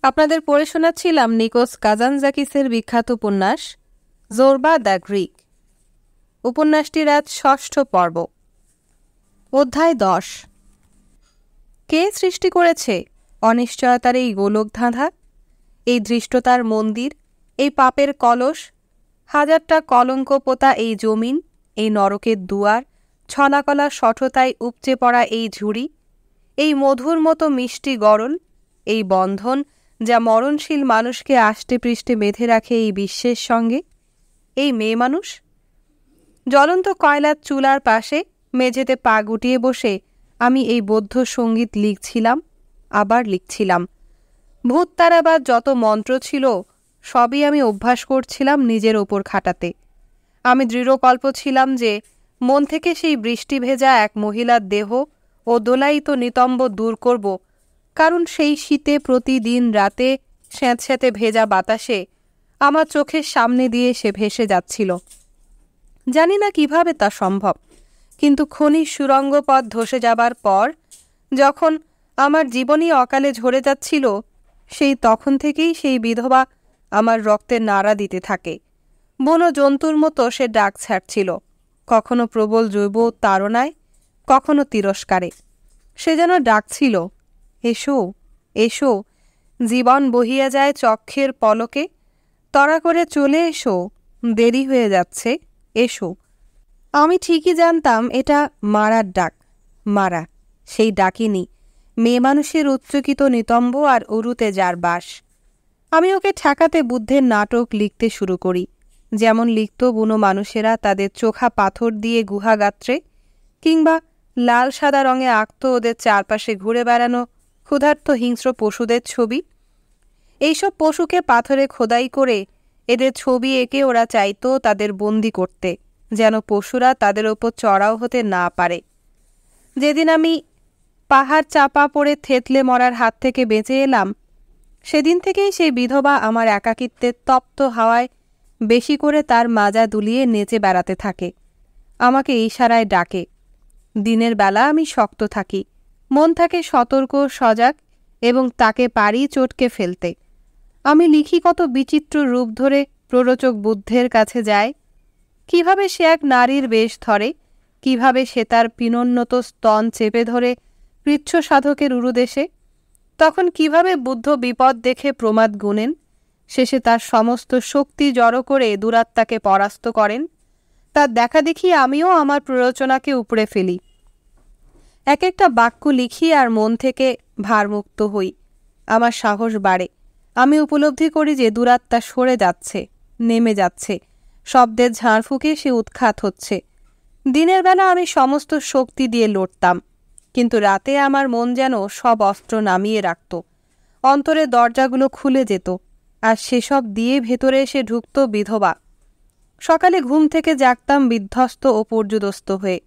আপনাদের পড়ে শোনাচ্ছিলাম নিকোস কাজানজাকিসের বিখ্যাত উপন্যাস জোরবা দ্য গ্রিক। উপন্যাসটির আজ ৬ষ্ঠ পর্ব। অধ্যায় ১০। কে সৃষ্টি করেছে অনিশ্চয়তার এই গোলকধাঁধা, এই ধৃষ্টতার মন্দির, এই পাপের কলস, হাজারটা কলঙ্ক পোতা এই জমিন, এই নরকের দুয়ার, ছলাকলা শঠতায় উপচে পড়া এই ঝুড়ি, এই মধুর মতো মিষ্টি গরল, এই বন্ধন যা মরণশীল মানুষকে আষ্টে পৃষ্ঠে বেঁধে রাখে এই বিশ্বের সঙ্গে, এই মেয়ে মানুষ। জ্বলন্ত কয়লার চুলার পাশে মেঝেতে পা গুটিয়ে বসে আমি এই বৌদ্ধ সঙ্গীত লিখছিলাম, আবার লিখছিলাম। ভূত তাড়াবার যত মন্ত্র ছিল সবই আমি অভ্যাস করছিলাম নিজের ওপর খাটাতে। আমি দৃঢ়কল্প ছিলাম যে মন থেকে সেই বৃষ্টি ভেজা এক মহিলার দেহ ও দোলায়িত নিতম্ব দূর করব, কারণ সেই শীতে প্রতিদিন রাতে স্যাঁতস্যাঁতে ভেজা বাতাসে আমার চোখের সামনে দিয়ে সে ভেসে যাচ্ছিল। জানি না কিভাবে তা সম্ভব, কিন্তু খনির সুড়ঙ্গ পথ ধসে যাবার পর যখন আমার জীবনই অকালে ঝরে যাচ্ছিল, সেই তখন থেকেই সেই বিধবা আমার রক্তে নাড়া দিতে থাকে। বনো জন্তুর মতো সে ডাক ছাড়ছিল, কখনো প্রবল জৈব তাড়নায়, কখনো তিরস্কারে। সে যেন ডাকছিল, এসো এসো, জীবন বহিয়া যায় চক্ষের পলকে, তড়া করে চলে এসো, দেরি হয়ে যাচ্ছে, এসো। আমি ঠিকই জানতাম এটা মারার ডাক, মারা। সেই ডাকিনি, মেয়ে মানুষের উচ্চকিত নিতম্ব আর উরুতে যার বাস। আমি ওকে ঠেকাতে বুদ্ধের নাটক লিখতে শুরু করি, যেমন লিখত বুনো মানুষেরা তাদের চোখা পাথর দিয়ে গুহাগাত্রে, কিংবা লাল সাদা রঙে আঁকত ওদের চারপাশে ঘুরে বেড়ানো ক্ষুধার্ত হিংস্র পশুদের ছবি। এইসব পশুকে পাথরে খোদাই করে এদের ছবি এঁকে ওরা চাইত তাদের বন্দি করতে, যেন পশুরা তাদের ওপর চড়াও হতে না পারে। যেদিন আমি পাহাড় চাপা পড়ে থেতলে মরার হাত থেকে বেঁচে এলাম, সেদিন থেকেই সেই বিধবা আমার একাকিত্বের তপ্ত হাওয়ায় বেশি করে তার মাজা দুলিয়ে নেচে বেড়াতে থাকে, আমাকে ইশারায় ডাকে। দিনের বেলা আমি শক্ত থাকি, মন থাকে সতর্ক সজাগ, এবং তাকে পারি চটকে ফেলতে। আমি লিখি কত বিচিত্র রূপ ধরে প্ররোচক বুদ্ধের কাছে যায়, কিভাবে সে এক নারীর বেশ ধরে, কিভাবে সে তার পিনোন্নত স্তন চেপে ধরে কৃচ্ছ সাধকের উরুদেশে, তখন কিভাবে বুদ্ধ বিপদ দেখে প্রমাদ গুনেন, শেষে তার সমস্ত শক্তি জড়ো করে দুরাত্মাকে পরাস্ত করেন। তার দেখা দেখি আমিও আমার প্ররোচনাকে উপড়ে ফেলি। এক একটা বাক্য লিখি আর মন থেকে ভারমুক্ত হই। আমার সাহস বাড়ে। আমি উপলব্ধি করি যে দুরাত্মা সরে যাচ্ছে, নেমে যাচ্ছে, শব্দের ঝাড় ফুঁকে সে উৎখাত হচ্ছে। দিনের বেলা আমি সমস্ত শক্তি দিয়ে লড়তাম, কিন্তু রাতে আমার মন যেন সব অস্ত্র নামিয়ে রাখত। অন্তরের দরজাগুলো খুলে যেত, আর সেসব দিয়ে ভেতরে এসে ঢুকত বিধবা। সকালে ঘুম থেকে জাগতাম বিধ্বস্ত ও পর্যুদস্ত হয়ে।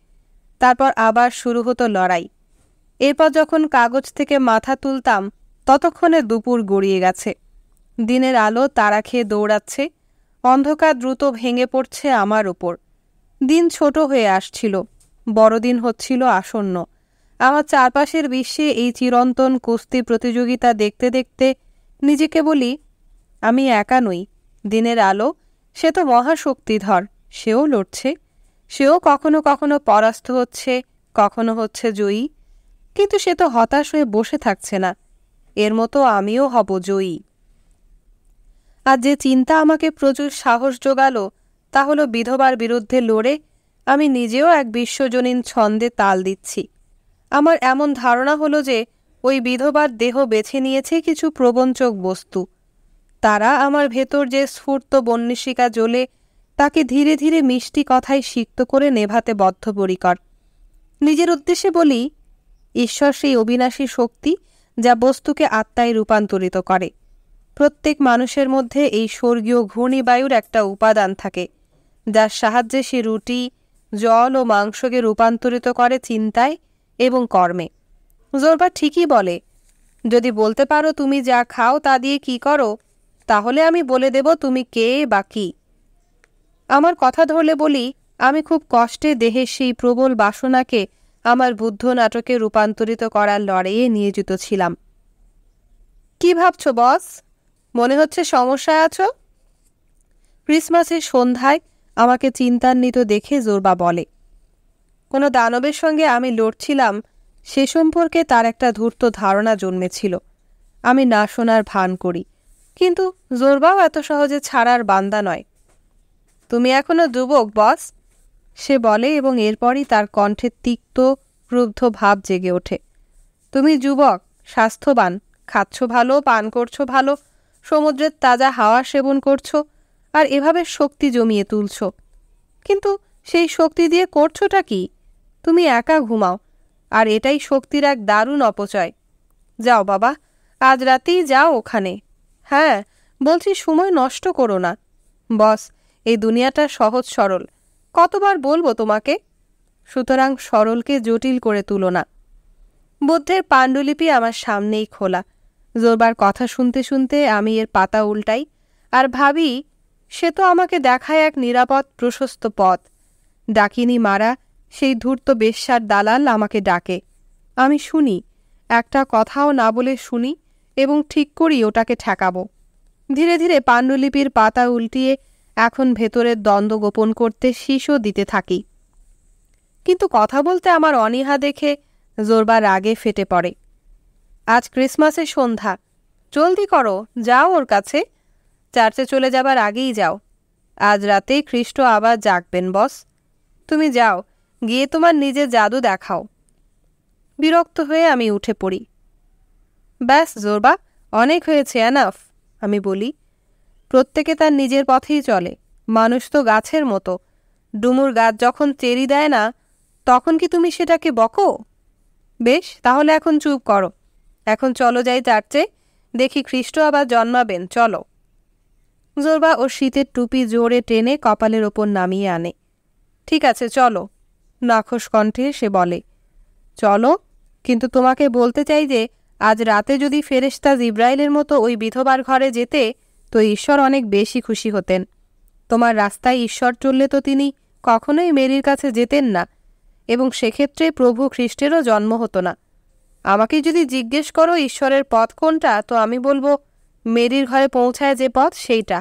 তারপর আবার শুরু হতো লড়াই। এরপর যখন কাগজ থেকে মাথা তুলতাম, ততক্ষণে দুপুর গড়িয়ে গেছে। দিনের আলো তাড়া খেয়ে দৌড়াচ্ছে, অন্ধকার দ্রুত ভেঙে পড়ছে আমার ওপর। দিন ছোট হয়ে আসছিল, বড়দিন হচ্ছিল আসন্ন। আমার চারপাশের বিশ্বে এই চিরন্তন কুস্তি প্রতিযোগিতা দেখতে দেখতে নিজেকে বলি, আমি একা নই। দিনের আলো, সে তো মহাশক্তিধর, সেও লড়ছে, সেও কখনো কখনো পরাস্ত হচ্ছে, কখনো হচ্ছে জয়ী, কিন্তু সে তো হতাশ হয়ে বসে থাকছে না। এর মতো আমিও হব জয়ী। আর যে চিন্তা আমাকে প্রচুর সাহস জোগালো তা হলো বিধবার বিরুদ্ধে লড়ে আমি নিজেও এক বিশ্বজনীন ছন্দে তাল দিচ্ছি। আমার এমন ধারণা হলো যে ওই বিধবার দেহ বেছে নিয়েছে কিছু প্রবঞ্চক বস্তু। তারা আমার ভেতর যে স্ফূর্ত বন্নিশিকা জ্বলে তাকে ধীরে ধীরে মিষ্টি কথায় সিক্ত করে নেভাতে বদ্ধপরিকর। নিজের উদ্দেশ্যে বলি, ঈশ্বর সেই অবিনাশী শক্তি যা বস্তুকে আত্মায় রূপান্তরিত করে। প্রত্যেক মানুষের মধ্যে এই স্বর্গীয় ঘূর্ণিবায়ুর একটা উপাদান থাকে, যার সাহায্যে সে রুটি, জল ও মাংসকে রূপান্তরিত করে চিন্তায় এবং কর্মে। জোরবা ঠিকই বলে, যদি বলতে পারো তুমি যা খাও তা দিয়ে কি করো, তাহলে আমি বলে দেব তুমি কে বা কি। আমার কথা ধরলে বলি, আমি খুব কষ্টে দেহের সেই প্রবল বাসনাকে আমার বুদ্ধ নাটকে রূপান্তরিত করার লড়াইয়ে নিয়োজিত ছিলাম। কি ভাবছো বস? মনে হচ্ছে সমস্যায় আছো। ক্রিসমাসের সন্ধ্যায় আমাকে চিন্তান্বিত দেখে জোরবা বলে, কোনো দানবের সঙ্গে আমি লড়ছিলাম সে সম্পর্কে তার একটা ধূর্ত ধারণা জন্মেছিল। আমি না শোনার ভান করি, কিন্তু জোরবাও এত সহজে ছাড়ার বান্দা নয়। তুমি এখনো যুবক বস, সে বলে, এবং এরপরই তার কণ্ঠে তিক্ত ক্রুদ্ধ ভাব জেগে ওঠে। তুমি যুবক, স্বাস্থ্যবান, খাচ্ছ ভালো, পান করছো ভালো, সমুদ্রের তাজা হাওয়া সেবন করছো, আর এভাবে শক্তি জমিয়ে তুলছ। কিন্তু সেই শক্তি দিয়ে করছোটা কি? তুমি একা ঘুমাও, আর এটাই শক্তির এক দারুণ অপচয়। যাও বাবা, আজ রাতেই যাও ওখানে। হ্যাঁ, বলছি সময় নষ্ট করো না। বস, এই দুনিয়াটা সহজ সরল, কতবার বলবো তোমাকে? সুতরাং সরলকে জটিল করে তুলো না। বুদ্ধের পাণ্ডুলিপি আমার সামনেই খোলা। জোরবার কথা শুনতে শুনতে আমি এর পাতা উল্টাই, আর ভাবি সে তো আমাকে দেখায় এক নিরাপদ প্রশস্ত পথ। ডাকিনী মারা সেই ধূর্ত বেশ্যার দালাল আমাকে ডাকে। আমি শুনি, একটা কথাও না বলে শুনি, এবং ঠিক করি ওটাকে ঠেকাবো। ধীরে ধীরে পাণ্ডুলিপির পাতা উল্টিয়ে এখন ভেতরের দ্বন্দ্ব গোপন করতে শীষও দিতে থাকি। কিন্তু কথা বলতে আমার অনীহা দেখে জোরবার রাগে ফেটে পড়ে। আজ ক্রিসমাসের সন্ধ্যা, জলদি করো, যাও ওর কাছে। চার্চে চলে যাবার আগেই যাও। আজ রাতেই খ্রিস্ট আবার জাগবেন বস। তুমি যাও, গিয়ে তোমার নিজের জাদু দেখাও। বিরক্ত হয়ে আমি উঠে পড়ি। ব্যাস জোরবা, অনেক হয়েছে, এনাফ, আমি বলি। প্রত্যেকে তার নিজের পথেই চলে। মানুষ তো গাছের মতো, ডুমুর গাছ যখন চেরি দেয় না, তখন কি তুমি সেটাকে বকো? বেশ, তাহলে এখন চুপ করো। এখন চলো যাই চার্চে, দেখি খ্রিস্ট আবার জন্মাবেন, চলো। জোরবা ওর শীতের টুপি জোরে টেনে কপালের ওপর নামিয়ে আনে। ঠিক আছে, চলো, নাখোশ কণ্ঠে সে বলে। চলো, কিন্তু তোমাকে বলতে চাই যে আজ রাতে যদি ফেরেশতা জিব্রাইলের মতো ওই বিধবার ঘরে যেতে, তো ঈশ্বর অনেক বেশি খুশি হতেন। তোমার রাস্তায় ঈশ্বর চললে তো তিনি কখনোই মেরির কাছে যেতেন না, এবং সেক্ষেত্রে প্রভু খ্রিস্টেরও জন্ম হতো না। আমাকে যদি জিজ্ঞেস করো ঈশ্বরের পথ কোনটা, তো আমি বলবো মেরির ঘরে পৌঁছায় যে পথ, সেইটা।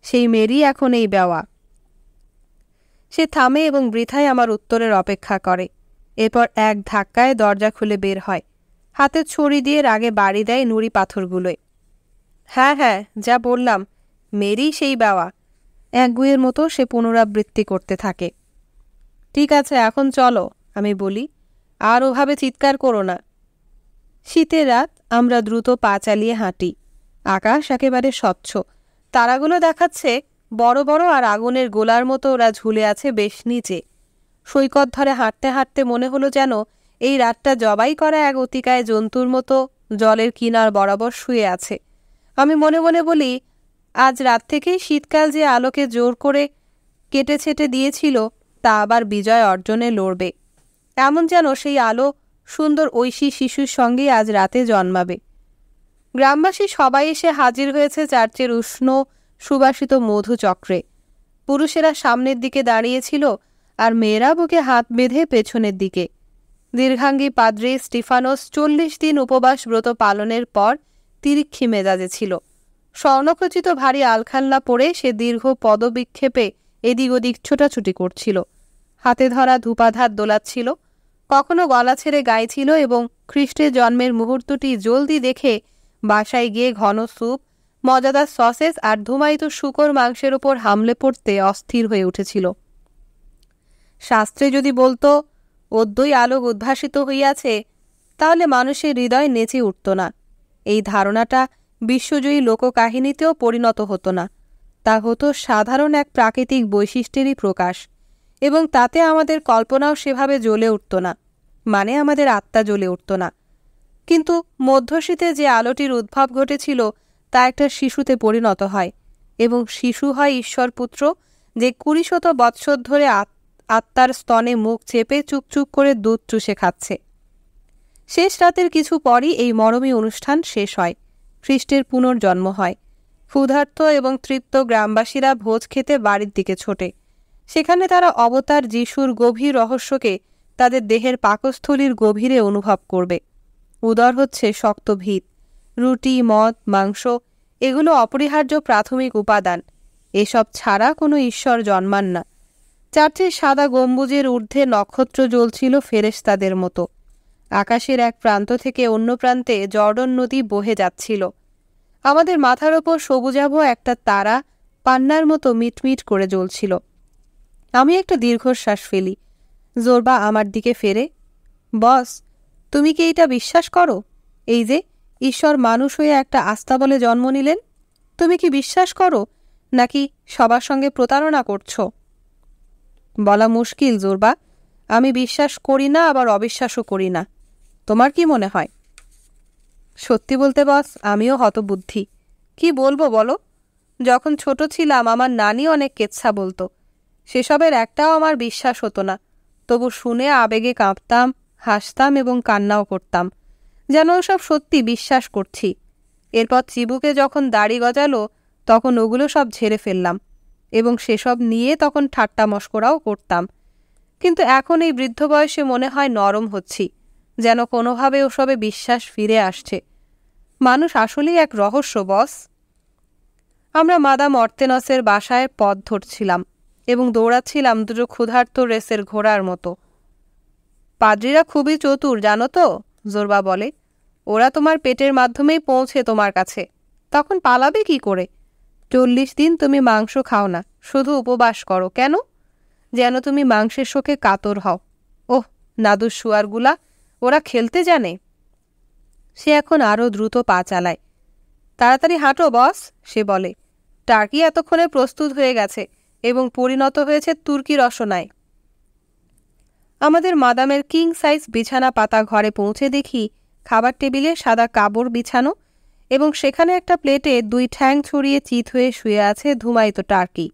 সেই মেরি এখন এই বেওয়া। সে থামে এবং বৃথায় আমার উত্তরের অপেক্ষা করে। এরপর এক ধাক্কায় দরজা খুলে বের হয়। হাতে ছড়ি দিয়ে রাগে বাড়ি দেয় নুড়ি পাথরগুলোয়। হ্যাঁ হ্যাঁ, যা বললাম, মেরি সেই বেওয়া। একগুঁয়ের মতো সে পুনরাবৃত্তি করতে থাকে। ঠিক আছে, এখন চলো, আমি বলি, আর ওভাবে চিৎকার করো না। শীতের রাত, আমরা দ্রুত পা চালিয়ে হাঁটি। আকাশ একেবারে স্বচ্ছ, তারাগুলো দেখাচ্ছে বড় বড়, আর আগুনের গোলার মতো ওরা ঝুলে আছে বেশ নিচে। সৈকত ধরে হাঁটতে হাঁটতে মনে হলো যেন এই রাতটা জবাই করা এক অতিকায় জন্তুর মতো জলের কিনার বরাবর শুয়ে আছে। আমি মনে মনে বলি, আজ রাত থেকেই শীতকাল যে আলোকে জোর করে কেটে ছেটে দিয়েছিল, তা আবার বিজয় অর্জনে লড়বে। এমন যেন সেই আলো সুন্দর ঐশী শিশুর সঙ্গেই আজ রাতে জন্মাবে। গ্রামবাসী সবাই এসে হাজির হয়েছে চার্চের উষ্ণ সুবাসিত মধুচক্রে। পুরুষেরা সামনের দিকে দাঁড়িয়েছিল, আর মেয়েরা বুকে হাত বেঁধে পেছনের দিকে। দীর্ঘাঙ্গী পাদ্রী স্টিফানোস 40 দিন উপবাস ব্রত পালনের পর তিরিক্ষি মেজাজে ছিল। স্বর্ণখচিত ভারী আলখাল্লা পরে সে দীর্ঘ পদবিক্ষেপে এদিক ওদিক ছোটাছুটি করছিল। হাতে ধরা ধূপাধার দোলাচ্ছিল, কখনো গলা ছেড়ে গাইছিল, এবং খ্রিস্টের জন্মের মুহূর্তটি জলদি দেখে বাসায় গিয়ে ঘন স্যুপ, মজাদার সসেস আর ধুমায়িত শূকর মাংসের ওপর হামলে পড়তে অস্থির হয়ে উঠেছিল। শাস্ত্রে যদি বলতো অদ্বৈ আলোক উদ্ভাসিত হইয়াছে, তাহলে মানুষের হৃদয় নেচে উঠত না। এই ধারণাটা বিশ্বজয়ী লোককাহিনীতেও পরিণত হতো না। তা হতো সাধারণ এক প্রাকৃতিক বৈশিষ্ট্যেরই প্রকাশ, এবং তাতে আমাদের কল্পনাও সেভাবে জ্বলে উঠত না, মানে আমাদের আত্মা জ্বলে উঠত না। কিন্তু মধ্যশীতে যে আলোটির উদ্ভব ঘটেছিল, তা একটা শিশুতে পরিণত হয়, এবং শিশু হয় ঈশ্বরপুত্র, যে 20 বৎসর ধরে আত্মার স্তনে মুখ চেপে চুপচুপ করে দুধ চুষে খাচ্ছে। শেষ রাতের কিছু পরই এই মরমী অনুষ্ঠান শেষ হয়। খ্রিস্টের পুনর্জন্ম হয়। ক্ষুধার্ত এবং তৃপ্ত গ্রামবাসীরা ভোজ খেতে বাড়ির দিকে ছোটে। সেখানে তারা অবতার যিশুর গভীর রহস্যকে তাদের দেহের পাকস্থলীর গভীরে অনুভব করবে। উদর হচ্ছে শক্ত ভিত, রুটি, মদ, মাংস এগুলো অপরিহার্য প্রাথমিক উপাদান। এসব ছাড়া কোনো ঈশ্বর জন্মান না। চার্চের সাদা গম্বুজের ঊর্ধ্বে নক্ষত্র জ্বলছিল ফেরেশতাদের মতো। আকাশের এক প্রান্ত থেকে অন্য প্রান্তে জর্ডন নদী বহে যাচ্ছিল। আমাদের মাথার ওপর সবুজাভ একটা তারা পান্নার মতো মিটমিট করে জ্বলছিল। আমি একটা দীর্ঘশ্বাস ফেলি। জোরবা আমার দিকে ফেরে। বস, তুমি কি এইটা বিশ্বাস করো? এই যে ঈশ্বর মানুষ হয়ে একটা আস্তাবলে জন্ম নিলেন, তুমি কি বিশ্বাস করো নাকি সবার সঙ্গে প্রতারণা করছো? বলা মুশকিল জোরবা। আমি বিশ্বাস করি না, আবার অবিশ্বাসও করি না। তোমার কি মনে হয়? সত্যি বলতে বস, আমিও হতবুদ্ধি। কি বলবো বলো? যখন ছোট ছিলাম আমার নানি অনেক কেচ্ছা বলতো। সেসবের একটাও আমার বিশ্বাস হতো না। তবু শুনে আবেগে কাঁপতাম, হাসতাম এবং কান্নাও করতাম, যেন ওসব সত্যি বিশ্বাস করছি। এরপর চিবুকে যখন দাড়ি গজালো তখন ওগুলো সব ঝেড়ে ফেললাম এবং সেসব নিয়ে তখন ঠাট্টা মশকরাও করতাম। কিন্তু এখন এই বৃদ্ধ বয়সে মনে হয় নরম হচ্ছি, যেন কোনোভাবে ওসবে বিশ্বাস ফিরে আসছে। মানুষ আসলেই এক রহস্য বস। আমরা মাদাম অর্তেনসের বাসায় পথ ধরছিলাম এবং দৌড়াচ্ছিলাম দুটো ক্ষুধার্ত রেসের ঘোড়ার মতো। পাদ্রীরা খুবই চতুর জানো তো, জোরবা বলে। ওরা তোমার পেটের মাধ্যমেই পৌঁছে তোমার কাছে। তখন পালাবে কি করে? 40 দিন তুমি মাংস খাও না, শুধু উপবাস করো। কেন? যেন তুমি মাংসের শোকে কাতর হও। ওহ, নাদুস শুয়ারগুলা, ওরা খেলতে জানে। সে এখন আরও দ্রুত পা চালায়। তাড়াতাড়ি হাঁটো বস, সে বলে। টার্কি এতক্ষণে প্রস্তুত হয়ে গেছে এবং পরিণত হয়েছে তুর্কি রসনায়। আমাদের মাদামের কিং সাইজ বিছানা পাতা ঘরে পৌঁছে দেখি খাবার টেবিলে সাদা কাপড় বিছানো এবং সেখানে একটা প্লেটে 2 ঠ্যাং ছড়িয়ে চিত হয়ে শুয়ে আছে ধুমায়িত টার্কি।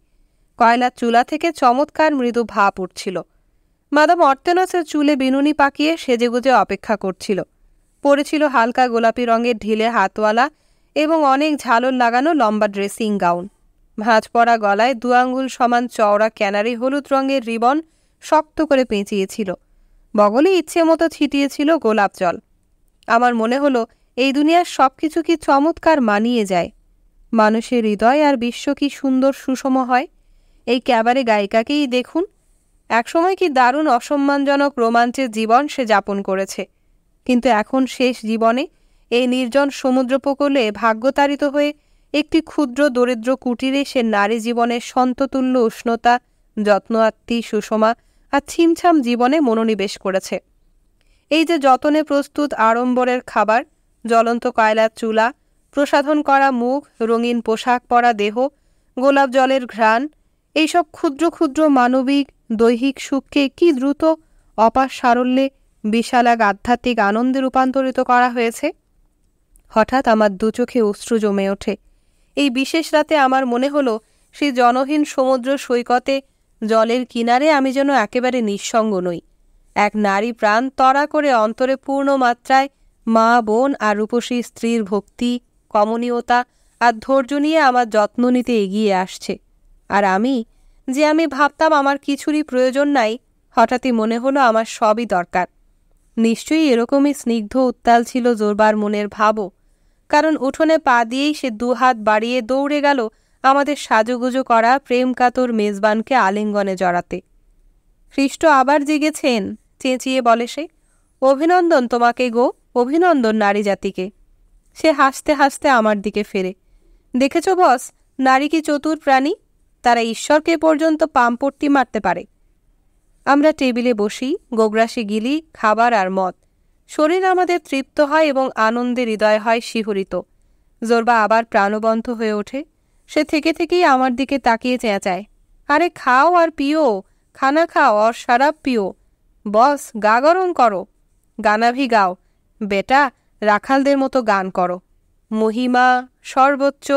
কয়লার চুলা থেকে চমৎকার মৃদু ভাপ উঠছিল। মাদাম অর্তেনসের চুলে বিনুনি পাকিয়ে সেজেগুজে অপেক্ষা করছিল। পরেছিল হালকা গোলাপি রঙের ঢিলে হাতওয়ালা এবং অনেক ঝালর লাগানো লম্বা ড্রেসিং গাউন। ভাঁজ পরা গলায় 2 আঙ্গুল সমান চওড়া ক্যানারি হলুদ রঙের রিবন শক্ত করে পেঁচিয়েছিল। বগলে ইচ্ছে মতো ছিটিয়েছিল গোলাপ জল। আমার মনে হলো এই দুনিয়ার সব কিছু কি চমৎকার মানিয়ে যায়। মানুষের হৃদয় আর বিশ্ব কি সুন্দর সুষম হয়। এই ক্যাবারে গায়িকাকেই দেখুন, একসময় কি দারুণ অসম্মানজনক রোমাঞ্চের জীবন সে যাপন করেছে, কিন্তু এখন শেষ জীবনে এই নির্জন সমুদ্রোপকূলে ভাগ্যতাড়িত হয়ে একটি ক্ষুদ্র দরিদ্র কুটিরে সে নারী জীবনের সন্ততুল্য উষ্ণতা, যত্নআত্তি, সুষমা আর ছিমছাম জীবনে মনোনিবেশ করেছে। এই যে যতনে প্রস্তুত আড়ম্বরের খাবার, জ্বলন্ত কয়লার চুলা, প্রসাধন করা মুখ, রঙিন পোশাক পরা দেহ, গোলাপ জলের ঘ্রাণ, এইসব ক্ষুদ্র ক্ষুদ্র মানবিক দৈহিক সুখকে কি দ্রুত অপার সারল্যে বিশাল এক আধ্যাত্মিক আনন্দে রূপান্তরিত করা হয়েছে। হঠাৎ আমার 2 চোখে অশ্রু জমে ওঠে। এই বিশেষ রাতে আমার মনে হলো সেই জনহীন সমুদ্র সৈকতে জলের কিনারে আমি যেন একেবারে নিঃসঙ্গ নই। এক নারী প্রাণ তরা করে অন্তরে পূর্ণ মাত্রায় মা, বোন আর রূপসী স্ত্রীর ভক্তি, কমনীয়তা আর ধৈর্য নিয়ে আমার যত্ন নিতে এগিয়ে আসছে। আর আমি ভাবতাম আমার কিছুরই প্রয়োজন নাই, হঠাৎই মনে হলো আমার সবই দরকার। নিশ্চয়ই এরকমই স্নিগ্ধ উত্তাল ছিল জোরবার মনের ভাবও, কারণ উঠোনে পা দিয়েই সে 2 হাত বাড়িয়ে দৌড়ে গেল আমাদের সাজুগুজু করা প্রেমকাতর মেজবানকে আলিঙ্গনে জড়াতে। খ্রিস্ট আবার জেগেছেন, চেঁচিয়ে বলে সে। অভিনন্দন তোমাকে গো, অভিনন্দন নারী জাতিকে। সে হাসতে হাসতে আমার দিকে ফেরে। দেখেছ বস, নারী কি চতুর প্রাণী, তারা ঈশ্বরকে পর্যন্ত পামপট্টি মারতে পারে। আমরা টেবিলে বসি, গোগ্রাসে গিলি খাবার আর মদ। শরীর আমাদের তৃপ্ত হয় এবং আনন্দে হৃদয় হয় শিহরিত। জোরবা আবার প্রাণবন্ত হয়ে ওঠে। সে থেকে থেকেই আমার দিকে তাকিয়ে চেঁচায়, আরে খাও আর পিও, খানা খাও আর শরাব পিও। বস, গা গরম করো, গানাভি গাও বেটা, রাখালদের মতো গান করো। মহিমা সর্বোচ্চ,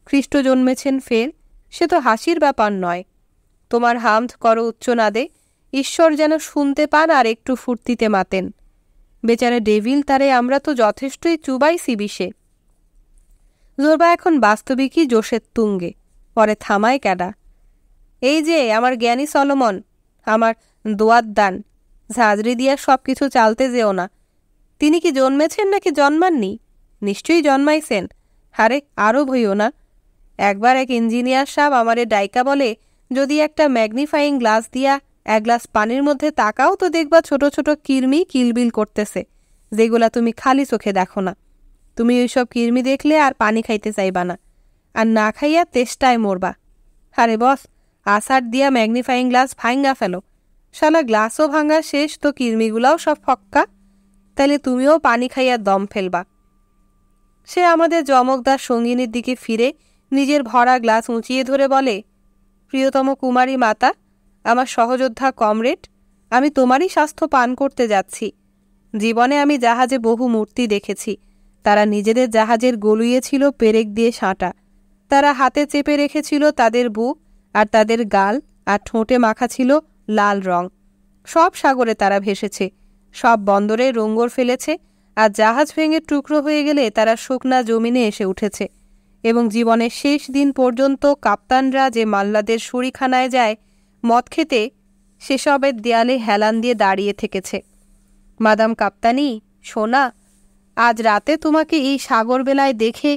খ্রিস্ট জন্মেছেন ফের, সে তো হাসির ব্যাপার নয়। তোমার হামদ করো উচ্চনাদে, ঈশ্বর যেন শুনতে পান আর একটু ফুর্তিতে মাতেন। বেচারা ডেভিল তারে আমরা তো যথেষ্টই চুবাইছি বিষে। জোরবা এখন বাস্তবিকই জোশের তুঙ্গে, পরে থামায় ক্যাডা। এই যে আমার জ্ঞানী সলোমন, আমার দোয়াত দান, ঝাঁঝরি দিয়া সব কিছু চালতে যেও না। তিনি কি জন্মেছেন নাকি জন্মাননি? নিশ্চয়ই জন্মাইছেন। আরে আরও ভইও না। একবার এক ইঞ্জিনিয়ার সাহেব আমারে ডাইকা বলে, যদি একটা ম্যাগনিফাইং গ্লাস দিয়া এক গ্লাস পানির মধ্যে তাকাও তো দেখবা ছোট ছোট কিরমি কিলবিল করতেছে, যেগুলা তুমি খালি চোখে দেখো না। তুমি ওইসব কিরমি দেখলে আর পানি খাইতে চাইবা না, আর না খাইয়া তেষ্টায় মরবা। আরে বস, আসার দিয়া ম্যাগনিফাইং গ্লাস ভাঙ্গা ফেলো। শালা গ্লাসও ভাঙ্গা শেষ তো কিরমিগুলাও সব ফক্কা, তাইলে তুমিও পানি খাইয়া দম ফেলবা। সে আমাদের জমকদার সঙ্গিনীর দিকে ফিরে নিজের ভরা গ্লাস উঁচিয়ে ধরে বলে, প্রিয়তম কুমারী মাতা, আমার সহযোদ্ধা কমরেড, আমি তোমারই স্বাস্থ্য পান করতে যাচ্ছি। জীবনে আমি জাহাজে বহু মূর্তি দেখেছি। তারা নিজেদের জাহাজের গলুইয়েছিল পেরেক দিয়ে সাঁটা। তারা হাতে চেপে রেখেছিল তাদের বুক, আর তাদের গাল আর ঠোঁটে মাখা ছিল লাল রং। সব সাগরে তারা ভেসেছে, সব বন্দরে রোঙ্গর ফেলেছে, আর জাহাজ ভেঙে টুকরো হয়ে গেলে তারা শুকনা জমিনে এসে উঠেছে। এবং জীবনের শেষ দিন পর্যন্ত কাপ্তানরা যে মাল্লাদের শুঁড়িখানায় যায় মদ খেতে, সেসবের দেয়ালে হেলান দিয়ে দাঁড়িয়ে থেকেছে। মাদাম কাপ্তানি, সোনা, আজ রাতে তোমাকে এই সাগরবেলায় দেখে,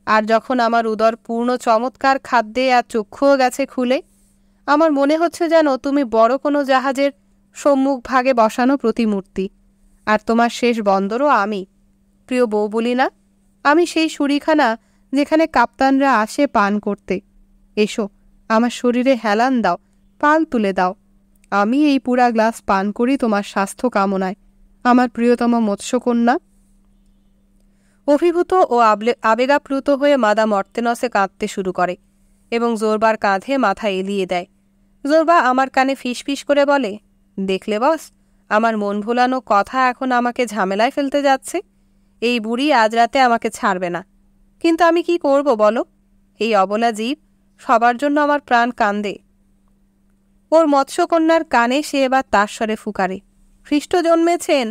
আর যখন আমার উদর পূর্ণ চমৎকার খাদ্যে আর চক্ষুও গেছে খুলে, আমার মনে হচ্ছে যেন তুমি বড় কোনো জাহাজের সম্মুখ ভাগে বসানো প্রতিমূর্তি, আর তোমার শেষ বন্দরও আমি। প্রিয় বউ বলি না, আমি সেই শুঁড়িখানা যেখানে কাপ্তানরা আসে পান করতে। এসো, আমার শরীরে হেলান দাও, পাল তুলে দাও। আমি এই পুরা গ্লাস পান করি তোমার স্বাস্থ্য কামনায়, আমার প্রিয়তম মৎস্যকন্যা। অভিভূত ও আবেগাপ্লুত হয়ে মাদাম অর্তেনসে কাঁদতে শুরু করে এবং জোরবার কাঁধে মাথা এলিয়ে দেয়। জোরবা আমার কানে ফিসফিস করে বলে, দেখলে বস, আমার মন ভোলানো কথা এখন আমাকে ঝামেলায় ফেলতে যাচ্ছে। এই বুড়ি আজ রাতে আমাকে ছাড়বে না, কিন্তু আমি কি করব বলো? এই অবলা জীব, সবার জন্য আমার প্রাণ কান্দে। ওর মৎস্যকন্যার কানে সে এবার তার স্বরে ফুকারে, খ্রিস্ট জন্মেছেন,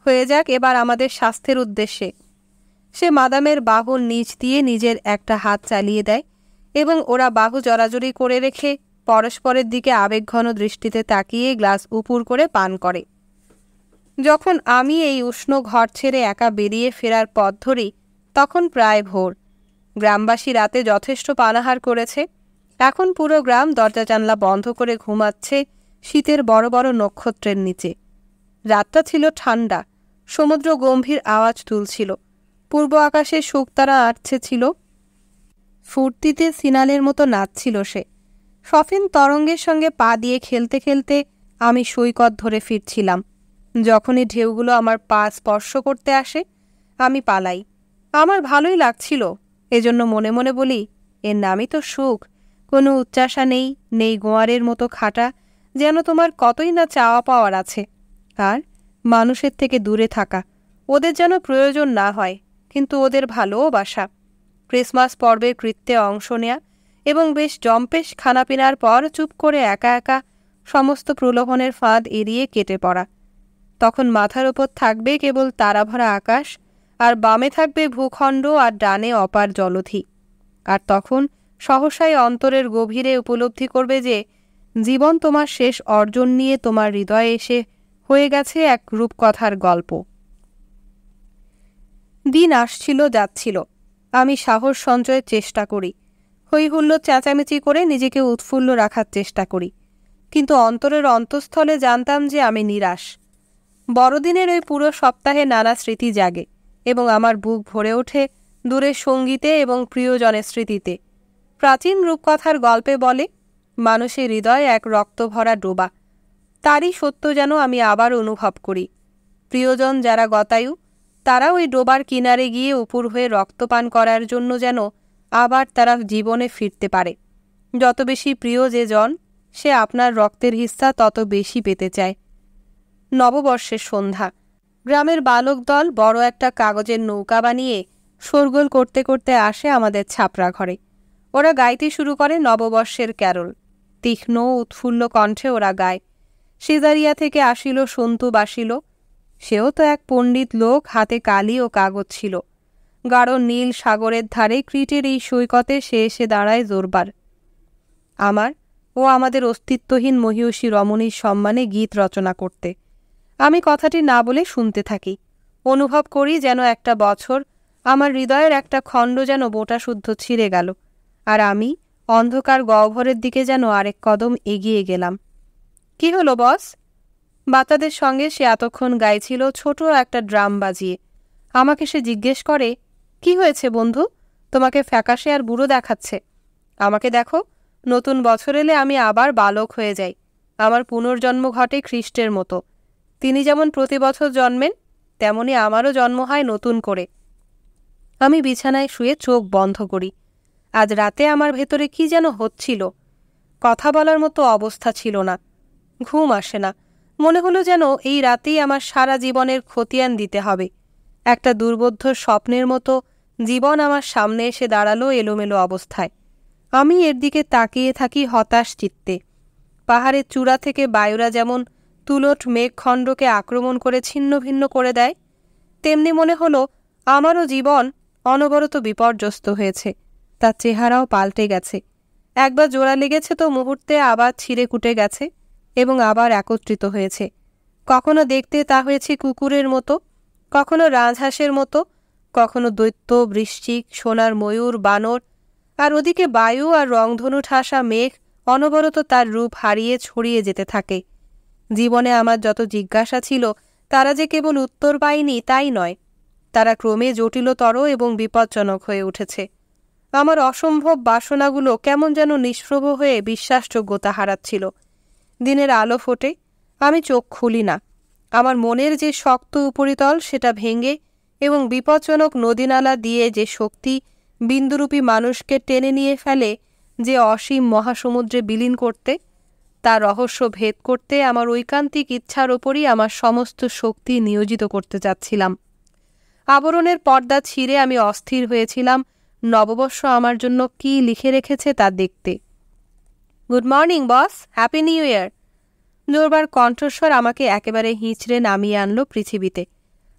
হয়ে যাক এবার আমাদের স্বাস্থ্যের উদ্দেশ্যে। সে মাদামের বাহুর নিচ দিয়ে নিজের একটা হাত চালিয়ে দেয় এবং ওরা বাহু জড়াজড়ি করে রেখে পরস্পরের দিকে আবেগঘন দৃষ্টিতে তাকিয়ে গ্লাস উপুর করে পান করে। যখন আমি এই উষ্ণ ঘর ছেড়ে একা বেরিয়ে ফেরার পথ ধরি, তখন প্রায় ভোর। গ্রামবাসী রাতে যথেষ্ট পানাহার করেছে। এখন পুরো গ্রাম দরজা জানলা বন্ধ করে ঘুমাচ্ছে শীতের বড় বড় নক্ষত্রের নিচে। রাতটা ছিল ঠান্ডা, সমুদ্র গম্ভীর আওয়াজ তুলছিল, পূর্ব আকাশে শুকতারা আটছে ছিল, ফুর্তিতে সিনালের মতো নাচছিল সে। সফিন তরঙ্গের সঙ্গে পা দিয়ে খেলতে খেলতে আমি সৈকত ধরে ফিরছিলাম। যখনই ঢেউগুলো আমার পা স্পর্শ করতে আসে, আমি পালাই। আমার ভালোই লাগছিল, এজন্য মনে মনে বলি, এর নামই তো সুখ। কোনো উচ্চাসা নেই, নেই গোয়ারের মতো খাটা, যেন তোমার কতই না চাওয়া পাওয়ার আছে। আর মানুষের থেকে দূরে থাকা, ওদের যেন প্রয়োজন না হয়, কিন্তু ওদের ভালোবাসা। ক্রিসমাস পর্বের কৃত্যে অংশ নেয়া এবং বেশ জম্পেশ খানাপিনার পর চুপ করে একা একা সমস্ত প্রলোভনের ফাঁদ এড়িয়ে কেটে পড়া। তখন মাথার ওপর থাকবে কেবল তারাভরা আকাশ, আর বামে থাকবে ভূখণ্ড, আর ডানে অপার জলধি। আর তখন সহসাই অন্তরের গভীরে উপলব্ধি করবে যে জীবন তোমার শেষ অর্জন নিয়ে তোমার হৃদয়ে এসে হয়ে গেছে এক রূপকথার গল্প। দিন আসছিল যাচ্ছিল, আমি সাহস সঞ্চয়ের চেষ্টা করি, হইহুল্লোর চেঁচামেচি করে নিজেকে উৎফুল্ল রাখার চেষ্টা করি, কিন্তু অন্তরের অন্তঃস্থলে জানতাম যে আমি নিরাশ। বড়দিনের ওই পুরো সপ্তাহে নানা স্মৃতি জাগে এবং আমার বুক ভরে ওঠে দূরের সঙ্গীতে এবং প্রিয়জনের স্মৃতিতে। প্রাচীন রূপকথার গল্পে বলে, মানুষের হৃদয় এক রক্তভরা ডোবা, তারই সত্য যেন আমি আবার অনুভব করি। প্রিয়জন যারা গতায়ু, তারা ওই ডোবার কিনারে গিয়ে উপুর হয়ে রক্তপান করার জন্য যেন আবার তারা জীবনে ফিরতে পারে। যত বেশি প্রিয় যে জন, সে আপনার রক্তের হিস্সা তত বেশি পেতে চায়। নববর্ষের সন্ধ্যা। গ্রামের বালক দল বড় একটা কাগজের নৌকা বানিয়ে শোরগোল করতে করতে আসে আমাদের ছাপরা ঘরে। ওরা গাইতে শুরু করে নববর্ষের ক্যারল। তীক্ষ্ণ উৎফুল্ল কণ্ঠে ওরা গায়। সিজারিয়া থেকে আসিল সন্তু বাসিল, সেও তো এক পণ্ডিত লোক, হাতে কালি ও কাগজ ছিল। গাঢ় নীল সাগরের ধারে ক্রিটের এই সৈকতে সে এসে দাঁড়ায় জোরবার। আমার ও আমাদের অস্তিত্বহীন মহীয়সী রমণীর সম্মানে গীত রচনা করতে। আমি কথাটি না বলে শুনতে থাকি। অনুভব করি যেন একটা বছর আমার হৃদয়ের একটা খণ্ড যেন বোটা শুদ্ধ ছিঁড়ে গেল, আর আমি অন্ধকার গহ্বরের দিকে যেন আরেক কদম এগিয়ে গেলাম। কি হলো বস? বাচ্চাদের সঙ্গে সে এতক্ষণ গাইছিল ছোট একটা ড্রাম বাজিয়ে। আমাকে সে জিজ্ঞেস করে, কি হয়েছে বন্ধু, তোমাকে ফ্যাকাশে আর বুড়ো দেখাচ্ছে? আমাকে দেখো, নতুন বছর এলে আমি আবার বালক হয়ে যাই। আমার পুনর্জন্ম ঘটে খ্রিস্টের মতো। তিনি যেমন প্রতি বছর জন্মেন, তেমনি আমারও জন্ম হয় নতুন করে। আমি বিছানায় শুয়ে চোখ বন্ধ করি। আজ রাতে আমার ভেতরে কি যেন হচ্ছিল। কথা বলার মতো অবস্থা ছিল না। ঘুম আসে না। মনে হলো যেন এই রাতেই আমার সারা জীবনের খতিয়ান দিতে হবে। একটা দুর্বোধ্য স্বপ্নের মতো জীবন আমার সামনে এসে দাঁড়ালো এলোমেলো অবস্থায়। আমি এর দিকে তাকিয়ে থাকি হতাশ চিত্তে। পাহাড়ের চূড়া থেকে বায়ুরা যেমন তুলট মেঘখণ্ডকে আক্রমণ করে ছিন্ন ভিন্ন করে দেয়, তেমনি মনে হলো আমারও জীবন অনবরত বিপর্যস্ত হয়েছে। তার চেহারাও পাল্টে গেছে। একবার জোড়া লেগেছে তো মুহূর্তে আবার ছিঁড়ে কুটে গেছে এবং আবার একত্রিত হয়েছে। কখনো দেখতে তা হয়েছে কুকুরের মতো, কখনো রাজহাঁসের মতো, কখনো দৈত্য, বৃশ্চিক, সোনার ময়ূর, বানর, আর ওদিকে বায়ু আর রংধনু ঠাসা মেঘ অনবরত তার রূপ হারিয়ে ছড়িয়ে যেতে থাকে। জীবনে আমার যত জিজ্ঞাসা ছিল তারা যে কেবল উত্তর পায়নি তাই নয়, তারা ক্রমে জটিলতর এবং বিপজ্জনক হয়ে উঠেছে। আমার অসম্ভব বাসনাগুলো কেমন যেন নিষ্প্রভ হয়ে বিশ্বাসযোগ্যতা হারাচ্ছিল। দিনের আলো ফোটে, আমি চোখ খুলি না। আমার মনের যে শক্ত উপরিতল সেটা ভেঙে এবং বিপজ্জনক নদীনালা দিয়ে যে শক্তি বিন্দুরূপী মানুষকে টেনে নিয়ে ফেলে যে অসীম মহাসমুদ্রে বিলীন করতে, তার রহস্য ভেদ করতে আমার ঐকান্তিক ইচ্ছার ওপরই আমার সমস্ত শক্তি নিয়োজিত করতে চাচ্ছিলাম। আবরণের পর্দা ছিঁড়ে আমি অস্থির হয়েছিলাম নববর্ষ আমার জন্য কি লিখে রেখেছে তা দেখতে। Good morning boss, happy new year. জোরবার কণ্ঠস্বর আমাকে একেবারে হিঁচড়ে নামিয়ে আনলো পৃথিবীতে।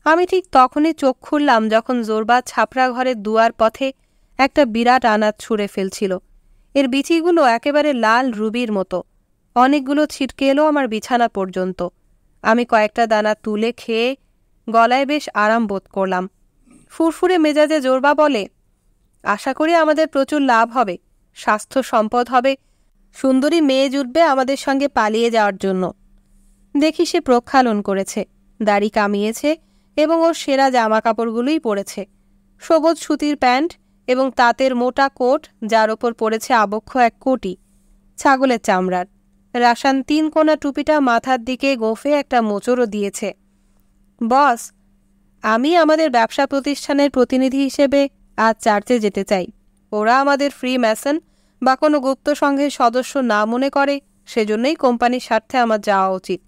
আমি ঠিক তখনই চোখ খুললাম যখন জোরবার ছাপড়া ঘরের দুয়ার পথে একটা বিরাট আনাজ ছুঁড়ে ফেলছিল। এর বিচিগুলো একেবারে লাল রুবির মতো। অনেকগুলো ছিটকে এলো আমার বিছানা পর্যন্ত। আমি কয়েকটা দানা তুলে খেয়ে গলায় বেশ আরাম বোধ করলাম। ফুরফুরে মেজাজে জোরবা বলে, আশা করি আমাদের প্রচুর লাভ হবে, স্বাস্থ্য সম্পদ হবে, সুন্দরী মেয়ে জুটবে আমাদের সঙ্গে পালিয়ে যাওয়ার জন্য। দেখি সে প্রক্ষালন করেছে, দাড়ি কামিয়েছে এবং ওর সেরা জামা কাপড়গুলোই পরেছে। সবুজ সুতির প্যান্ট এবং তাঁতের মোটা কোট, যার ওপর পড়েছে আবক্ষ এক কোটি, ছাগলের চামড়ার। রাসান 3 কোনা টুপিটা মাথার দিকে গোঁফে একটা মোচড়ও দিয়েছে। বস, আমি আমাদের ব্যবসা প্রতিষ্ঠানের প্রতিনিধি হিসেবে আজ চার্চে যেতে চাই। ওরা আমাদের ফ্রি ম্যাসন বা কোনো গুপ্ত সংঘের সদস্য না মনে করে, সেজন্যই কোম্পানির স্বার্থে আমার যাওয়া উচিত।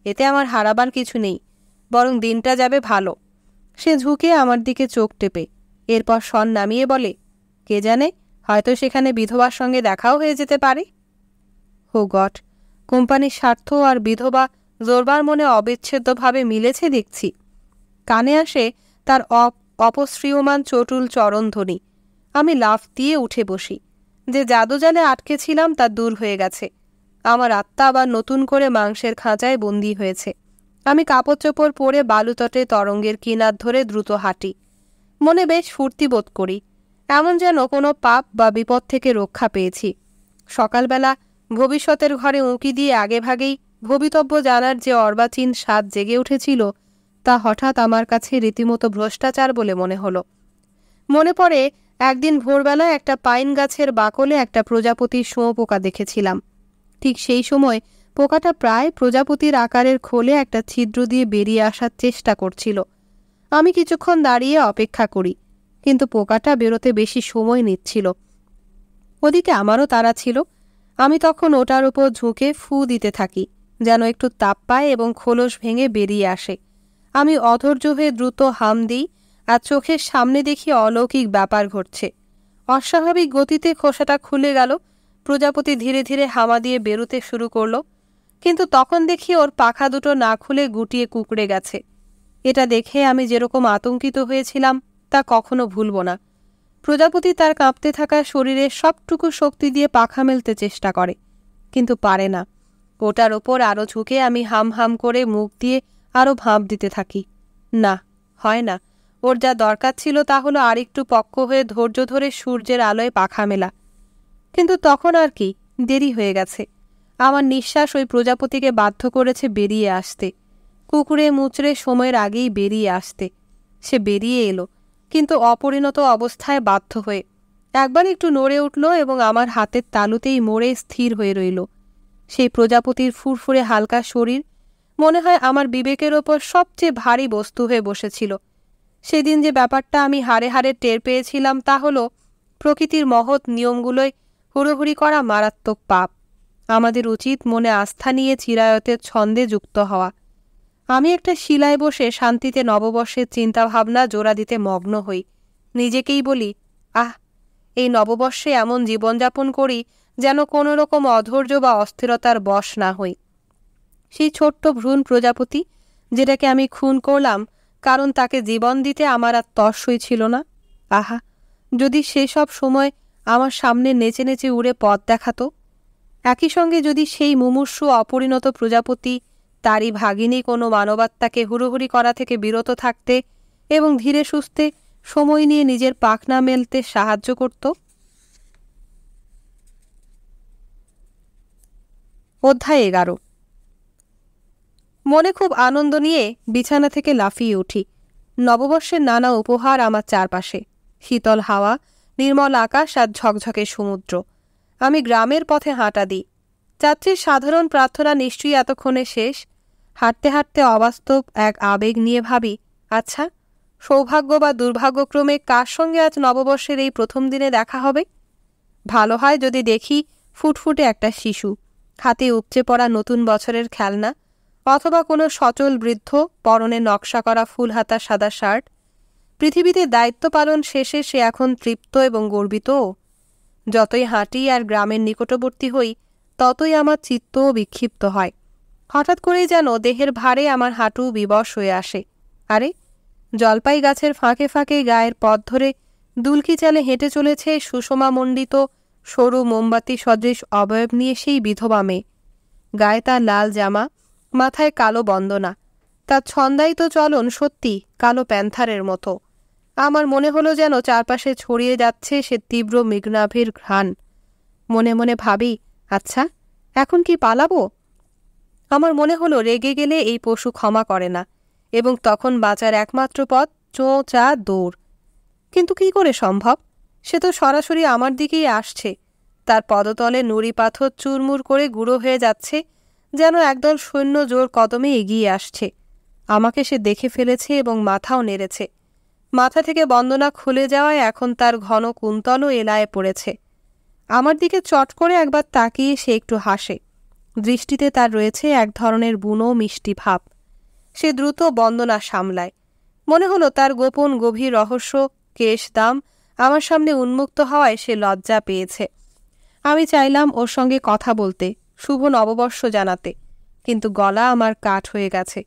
এতে আমার হারাবার কিছু নেই, বরং দিনটা যাবে ভালো। সে ঝুঁকে আমার দিকে চোখ টেপে এরপর স্বর নামিয়ে বলে, কে জানে, হয়তো সেখানে বিধবার সঙ্গে দেখাও হয়ে যেতে পারে। হো গড, কোম্পানির স্বার্থ আর বিধবা জোরবার মনে অবিচ্ছেদ্যভাবে মিলেছে দেখছি। কানে আসে তার অপশ্রিয়মান চটুল চরণধ্বনি। আমি লাফ দিয়ে উঠে বসি। যে জাদুজালে আটকে ছিলাম তা দূর হয়ে গেছে। আমার আত্মা আবার নতুন করে মাংসের খাঁচায় বন্দী হয়েছে। আমি কাপড় চোপড় পরে বালুতটে তরঙ্গের কিনার ধরে দ্রুত হাঁটি। মনে বেশ ফুর্তি বোধ করি, এমন যেন কোনো পাপ বা বিপদ থেকে রক্ষা পেয়েছি। সকালবেলা ভবিষ্যতের ঘরে উঁকি দিয়ে আগেভাগেই ভবিতব্য জানার যে অর্বাচীন স্বাদ জেগে উঠেছিল, তা হঠাৎ আমার কাছে রীতিমতো ভ্রষ্টাচার বলে মনে হলো। মনে পড়ে একদিন ভোরবেলায় একটা পাইন গাছের বাকলে একটা প্রজাপতির শুঁয়োপোকা দেখেছিলাম। ঠিক সেই সময় পোকাটা প্রায় প্রজাপতির আকারের খোলে একটা ছিদ্র দিয়ে বেরিয়ে আসার চেষ্টা করছিল। আমি কিছুক্ষণ দাঁড়িয়ে অপেক্ষা করি, কিন্তু পোকাটা বেরোতে বেশি সময় নিচ্ছিল। ওদিকে আমারও তাড়া ছিল। আমি তখন ওটার উপর ঝুঁকে ফু দিতে থাকি, যেন একটু তাপ পায় এবং খোলস ভেঙে বেরিয়ে আসে। আমি অধৈর্য হয়ে দ্রুত হাম দিই, আর চোখের সামনে দেখি অলৌকিক ব্যাপার ঘটছে। অস্বাভাবিক গতিতে খোসাটা খুলে গেল। প্রজাপতি ধীরে ধীরে হামা দিয়ে বেরোতে শুরু করলো, কিন্তু তখন দেখি ওর পাখা দুটো না খুলে গুটিয়ে কুঁকড়ে গেছে। এটা দেখে আমি যেরকম আতঙ্কিত হয়েছিলাম তা কখনো ভুলব না। প্রজাপতি তার কাঁপতে থাকা শরীরের সবটুকু শক্তি দিয়ে পাখা মেলতে চেষ্টা করে, কিন্তু পারে না। ওটার ওপর আরও ঝুঁকে আমি হাম হাম করে মুখ দিয়ে আরও ভাঁপ দিতে থাকি। না, হয় না, ওর যা দরকার ছিল তা হলো আরেকটু পক্ক হয়ে ধৈর্য ধরে সূর্যের আলোয় পাখা মেলা। কিন্তু তখন আর কি, দেরি হয়ে গেছে। আমার নিঃশ্বাস ওই প্রজাপতিকে বাধ্য করেছে বেরিয়ে আসতে, কুকুরে মুচড়ে সময়ের আগেই বেরিয়ে আসতে। সে বেরিয়ে এলো, কিন্তু অপরিণত অবস্থায় বাধ্য হয়ে। একবার একটু নড়ে উঠল এবং আমার হাতের তালুতেই মরে স্থির হয়ে রইল। সেই প্রজাপতির ফুরফুরে হালকা শরীর মনে হয় আমার বিবেকের ওপর সবচেয়ে ভারী বস্তু হয়ে বসেছিল। সেদিন যে ব্যাপারটা আমি হাড়ে হাড়ে টের পেয়েছিলাম তা হলো প্রকৃতির মহৎ নিয়মগুলোয় হুড়োহুড়ি করা মারাত্মক পাপ। আমাদের উচিত মনে আস্থা নিয়ে চিরায়তের ছন্দে যুক্ত হওয়া। আমি একটা শিলায় বসে শান্তিতে নববর্ষের চিন্তাভাবনা জোড়া দিতে মগ্ন হই। নিজেকেই বলি, আহ, এই নববর্ষে এমন জীবনযাপন করি যেন কোনো রকম অধৈর্য বা অস্থিরতার বশ না হই। সেই ছোট্ট ভ্রূণ প্রজাপতি যেটাকে আমি খুন করলাম কারণ তাকে জীবন দিতে আমার আর তর্সই ছিল না। আহা, যদি সেসব সময় আমার সামনে নেচে নেচে উড়ে পথ দেখাতো। একই সঙ্গে যদি সেই মুমূর্ষু অপরিণত প্রজাপতি তারই ভাগিনী কোনো মানবাত্মাকে হুড়োহুড়ি করা থেকে বিরত থাকতে এবং ধীরে সুস্থে সময় নিয়ে নিজের পাখনা মেলতে সাহায্য করত। অধ্যায় 11। মনে খুব আনন্দ নিয়ে বিছানা থেকে লাফিয়ে উঠি। নববর্ষের নানা উপহার আমার চারপাশে, শীতল হাওয়া, নির্মল আকাশ আর ঝকঝকে সমুদ্র। আমি গ্রামের পথে হাঁটা দিই। যাত্রীর সাধারণ প্রার্থনা নিশ্চয়ই এতক্ষণে শেষ। হাঁটতে হাঁটতে অবাস্তব এক আবেগ নিয়ে ভাবি, আচ্ছা, সৌভাগ্য বা দুর্ভাগ্যক্রমে কার সঙ্গে আজ নববর্ষের এই প্রথম দিনে দেখা হবে? ভালো হয় যদি দেখি ফুটফুটে একটা শিশু, হাতে উপচে পড়া নতুন বছরের খেলনা, অথবা কোনো সচল বৃদ্ধ, পরনে নকশা করা ফুলহাতা সাদা শার্ট। পৃথিবীতে দায়িত্ব পালন শেষে সে এখন তৃপ্ত এবং গর্বিত। যতই হাঁটি আর গ্রামের নিকটবর্তী হই ততই আমার চিত্তও বিক্ষিপ্ত হয়। হঠাৎ করেই যেন দেহের ভারে আমার হাঁটু বিবশ হয়ে আসে। আরে, জলপাই গাছের ফাঁকে ফাঁকে গায়ের পথ ধরে দুলকি চালে হেঁটে চলেছে সুষমামণ্ডিত সরু মোমবাতি সদৃশ অবয়ব নিয়ে সেই বিধবা মেয়ে। গায়ে তার লাল জামা, মাথায় কালো বন্দনা, তার ছন্দায়িত চলন সত্যি কালো প্যান্থারের মতো। আমার মনে হলো যেন চারপাশে ছড়িয়ে যাচ্ছে সে তীব্র মেঘনাভের ঘ্রাণ। মনে মনে ভাবি, আচ্ছা, এখন কি পালাবো? আমার মনে হলো রেগে গেলে এই পশু ক্ষমা করে না এবং তখন বাঁচার একমাত্র পথ চোঁচা দৌড়। কিন্তু কি করে সম্ভব? সে তো সরাসরি আমার দিকেই আসছে। তার পদতলে নুড়ি পাথর চুরমুর করে গুঁড়ো হয়ে যাচ্ছে, যেন একদল সৈন্য জোর কদমে এগিয়ে আসছে। আমাকে সে দেখে ফেলেছে এবং মাথাও নেড়েছে। মাথা থেকে বন্দনা খুলে যাওয়ায় এখন তার ঘন কুন্তলও এলায়ে পড়েছে। আমার দিকে চট করে একবার তাকিয়ে সে একটু হাসে। দৃষ্টিতে তার রয়েছে এক ধরনের বুনো মিষ্টি ভাব। সে দ্রুত বন্দনা সামলায়। মনে হলো তার গোপন গভীর রহস্য কেশ দাম আমার সামনে উন্মুক্ত হওয়ায় সে লজ্জা পেয়েছে। আমি চাইলাম ওর সঙ্গে কথা বলতে, শুভ নববর্ষ জানাতে, কিন্তু গলা আমার কাঠ হয়ে গেছে।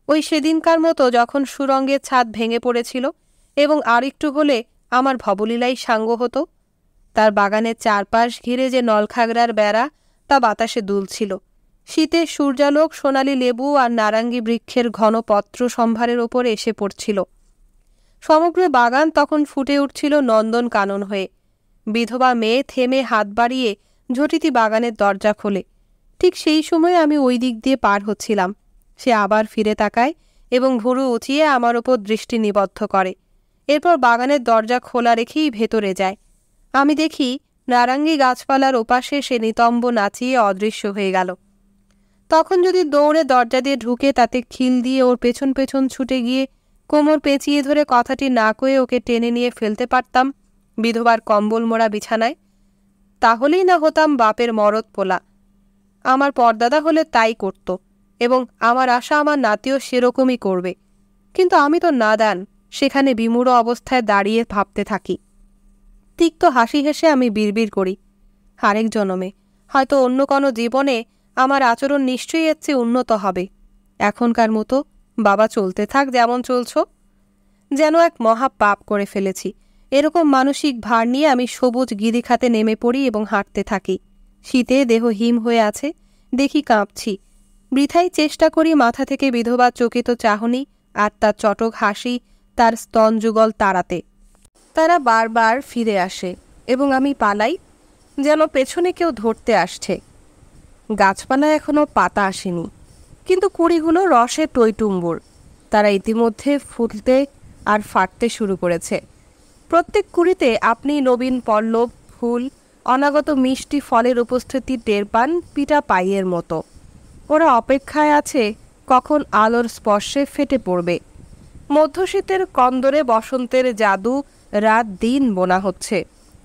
ওই সেদিনকার মতো যখন সুরঙ্গের ছাদ ভেঙে পড়েছিল এবং আরেকটু হলে আমার ভবলীলাই সাঙ্গ হতো। তার বাগানের চারপাশ ঘিরে যে নলখাগড়ার বেড়া তা বাতাসে দুলছিল। শীতের সূর্যালোক সোনালি লেবু আর নারাঙ্গি বৃক্ষের ঘন পত্র সম্ভারের ওপর এসে পড়ছিল। সমগ্র বাগান তখন ফুটে উঠছিল নন্দন কানন হয়ে। বিধবা মেয়ে থেমে হাত বাড়িয়ে ঝটিতি বাগানের দরজা খোলে। ঠিক সেই সময় আমি ওই দিক দিয়ে পার হচ্ছিলাম। সে আবার ফিরে তাকায় এবং ভুরু উঁচিয়ে আমার ওপর দৃষ্টি নিবদ্ধ করে। এরপর বাগানের দরজা খোলা রেখেই ভেতরে যায়। আমি দেখি নারাঙ্গি গাছপালার ওপাশে সে নিতম্ব নাচিয়ে অদৃশ্য হয়ে গেল। তখন যদি দৌড়ে দরজা দিয়ে ঢুকে তাতে খিল দিয়ে ওর পেছন পেছন ছুটে গিয়ে কোমর পেঁচিয়ে ধরে কথাটি না কয়ে ওকে টেনে নিয়ে ফেলতে পারতাম বিধবার কম্বল মোড়া বিছানায়, তাহলেই না হতাম বাপের মরদ পোলা। আমার পরদাদা হলে তাই করত এবং আমার আশা আমার নাতিও সেরকমই করবে। কিন্তু আমি তো নাদান, সেখানে বিমূঢ় অবস্থায় দাঁড়িয়ে ভাবতে থাকি। তিক্ত হাসি হেসে আমি বিড়বিড় করি, আরেক জনমে, হয়তো অন্য কোনো জীবনে আমার আচরণ নিশ্চয়ই এর চেয়ে উন্নত হবে। এখনকার মতো বাবা চলতে থাক যেমন চলছ। যেন এক মহা পাপ করে ফেলেছি। এরকম মানসিক ভার নিয়ে আমি সবুজ গিরিখাতে নেমে পড়ি এবং হাঁটতে থাকি। শীতে দেহ হিম হয়ে আছে, দেখি কাঁপছি। বৃথাই চেষ্টা করি মাথা থেকে বিধবা চকিত চাহনি আর তার চটক হাসি তার স্তনযুগল তাড়াতে। তারা বারবার ফিরে আসে এবং আমি পালাই, যেন পেছনে কেউ ধরতে আসছে। গাছপালায় এখনো পাতা আসেনি, কিন্তু কুড়িগুলো রসে টইটুম্বুর। তারা ইতিমধ্যে ফুলতে আর ফাটতে শুরু করেছে। প্রত্যেক কুড়িতে আপনি নবীন পল্লব, ফুল, অনাগত মিষ্টি ফলের উপস্থিতি টের পান পিটা পাইয়ের মতো। ওরা অপেক্ষায় আছে কখন আলোর স্পর্শে ফেটে পড়বে। মধ্যশীতের কন্দরে বসন্তের জাদু রাত দিন বোনা হচ্ছে।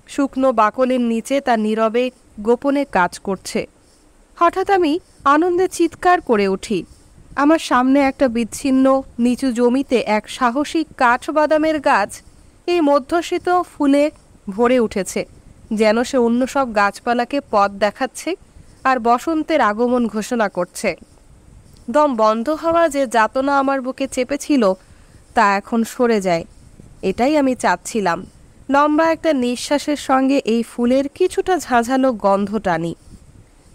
শুকনো বাকলের নিচে তা নীরবে গোপনে কাজ করছে। হঠাৎ আমি আনন্দে চিৎকার করে উঠি। আমার সামনে একটা বিচ্ছিন্ন নিচু জমিতে এক সাহসী কাঠবাদামের গাছ এই মধ্যশীত ফুলে ভরে উঠেছে, যেন সে অন্য সব গাছপালাকে পথ দেখাচ্ছে আর বসন্তের আগমন ঘোষণা করছে। দম বন্ধ হওয়া যে যাতনা আমার বুকে চেপেছিল তা এখন সরে যায়। এটাই আমি চাচ্ছিলাম। লম্বা একটা নিঃশ্বাসের সঙ্গে এই ফুলের কিছুটা ঝাঁঝালো গন্ধ টানি।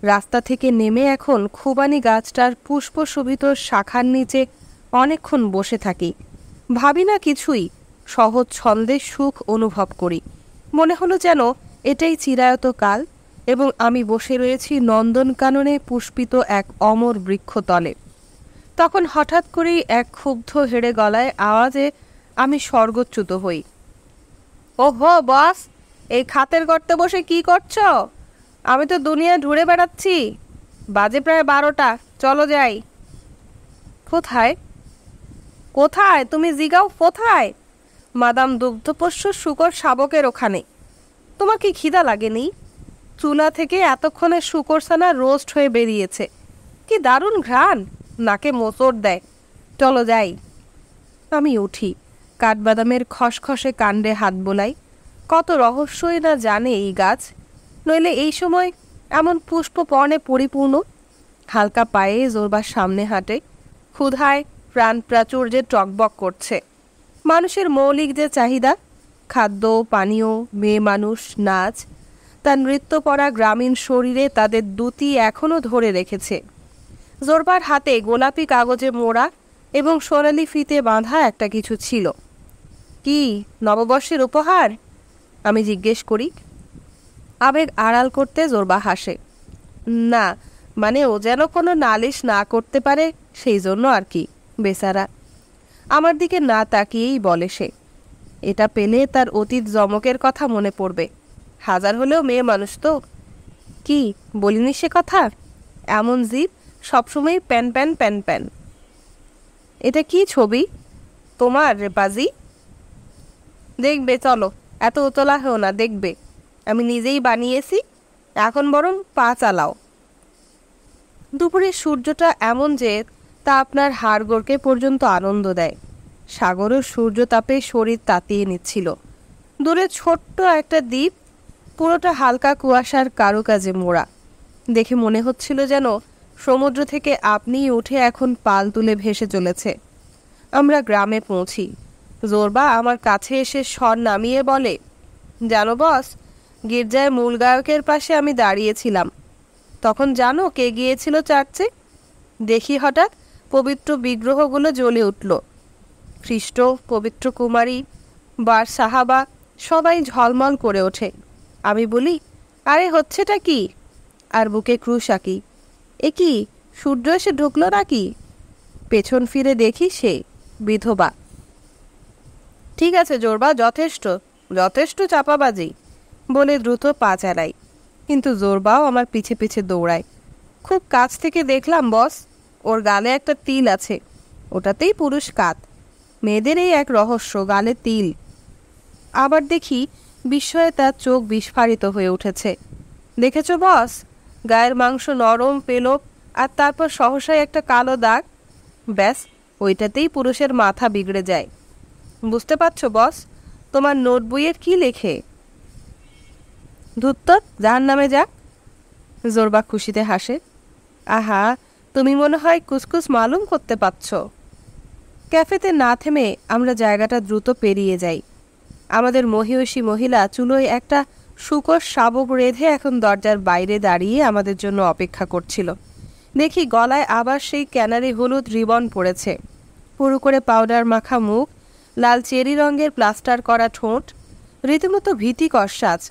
রাস্তা থেকে নেমে এখন খুবানি গাছটার পুষ্পশোভিত শাখার নিচে অনেকক্ষণ বসে থাকি। ভাবি না কিছুই, সহজ ছন্দে সুখ অনুভব করি। মনে হলো যেন এটাই চিরায়ত কাল এবং আমি বসে রয়েছি নন্দনকাননে পুষ্পিত এক অমর বৃক্ষতলে। তখন হঠাৎ করেই এক ক্ষুব্ধ হেড়ে গলায় আওয়াজে আমি স্বর্গচ্যুত হই। ওহো বস, এই খাতের গর্তে বসে কি করছো? আমি তো দুনিয়া ঘুরে বেড়াচ্ছি। বাজে প্রায় 12টা, চলো যাই। কোথায়? কোথায় তুমি জিগাও কোথায়? মাদাম দুগ্ধপোষ্য শুকর শাবকের ওখানে। তোমার কি খিদা লাগেনি? চুলা থেকে এতক্ষণে শুকরছানা রোস্ট হয়ে বেরিয়েছে। কি দারুণ ঘ্রাণ, নাকে মোচড় দেয়। চলো যাই। আমি উঠি, কাঠবাদামের খসখসে কাণ্ডে হাত বোলাই। কত রহস্যই না জানে এই গাছ, নইলে এই সময় এমন পুষ্পপর্ণে পরিপূর্ণ। হালকা পায়ে জোরবার সামনে হাঁটে। ক্ষুধায় প্রাণ প্রাচুর্যে টকবক করছে। মানুষের মৌলিক যে চাহিদা, খাদ্য, পানীয়, মেয়ে মানুষ, নাচ, তার নৃত্যপরা গ্রামীণ শরীরে তাদের দুটি এখনও ধরে রেখেছে। জোরবার হাতে গোলাপি কাগজে মোড়া এবং সোনালি ফিতে বাঁধা একটা কিছু ছিল। কি নববর্ষের উপহার? আমি জিজ্ঞেস করি। আবেগ আড়াল করতে জোরবা হাসে। না, মানে ও যেন কোনো নালিশ না করতে পারে সেই জন্য আর কি। বেচারা। আমার দিকে না তাকিয়েই বলে সে, এটা পেলে তার অতীত জমকের কথা মনে পড়বে। হাজার হলেও মেয়ে মানুষ তো। কি বলিনি সে কথা? এমন জিভ, সবসময় প্যান প্যান প্যান প্যান। এটা কি ছবি তোমার রে বাজি? দেখবে, চলো, এত উতলা হও না, দেখবে আমি নিজেই বানিয়েছি। এখন বরং পা চালাও। দুপুরের সূর্যটা এমন যে তা আপনার হাড়গোড়কে পর্যন্ত আনন্দ দেয়। সাগরও সূর্য তাপে শরীর তাতিয়ে নিচ্ছিল। দূরে ছোট্ট একটা দ্বীপ, পুরোটা হালকা কুয়াশার কারুকাজে মোড়া। দেখে মনে হচ্ছিল যেন সমুদ্র থেকে আপনিই উঠে এখন পাল তুলে ভেসে চলেছে। আমরা গ্রামে পৌঁছি। জোরবা আমার কাছে এসে স্বর নামিয়ে বলে, জানো বস, গির্জায় মূল গায়কের পাশে আমি দাঁড়িয়েছিলাম। তখন জানো কে গিয়েছিল চার্চে? দেখি হঠাৎ পবিত্র বিগ্রহগুলো জ্বলে উঠল। খ্রিস্ট, পবিত্র কুমারী, বার সাহাবা সবাই ঝলমল করে ওঠে। আমি বলি, আরে হচ্ছেটা কি? আর বুকে ক্রুশ আঁকি। এ কি, সূর্য এসে ঢুকলো নাকি? পেছন ফিরে দেখি সে বিধবা। ঠিক আছে জোরবা, যথেষ্ট যথেষ্ট চাপাবাজি বলে দ্রুত পা চালাই। কিন্তু জোরবাও আমার পিছে পিছে দৌড়ায়। খুব কাছ থেকে দেখলাম বস, ওর গালে একটা তিল আছে। ওটাতেই পুরুষ কাত। মেয়েদের এই এক রহস্য, গালে তিল। আবার দেখি বিস্ময়ে তার চোখ বিস্ফারিত হয়ে উঠেছে। দেখেছ বস, গায়ের মাংস নরম পেলব, আর তারপর সহসাই একটা কালো দাগ। ব্যাস, ওইটাতেই পুরুষের মাথা বিগড়ে যায়। বুঝতে পারছো বস, তোমার নোট বইয়ের কি লেখে? ধুত্তর, যার নামে যাক। জোরবা খুশিতে হাসে। আহা, তুমি মনে হয় কুসকুস মালুম করতে পারছ। ক্যাফেতে না থেমে আমরা জায়গাটা দ্রুত পেরিয়ে যাই। আমাদের মহিষী মহিলা চুলোয় একটা শুকর শাবক রেঁধে এখন দরজার বাইরে দাঁড়িয়ে আমাদের জন্য অপেক্ষা করছিল। দেখি গলায় আবার সেই ক্যানারি হলুদ রিবন পড়েছে। পুরো করে পাউডার মাখা মুখ, লাল চেরি রঙের প্লাস্টার করা ঠোঁট, রীতিমতো ভীতিকর সাজ।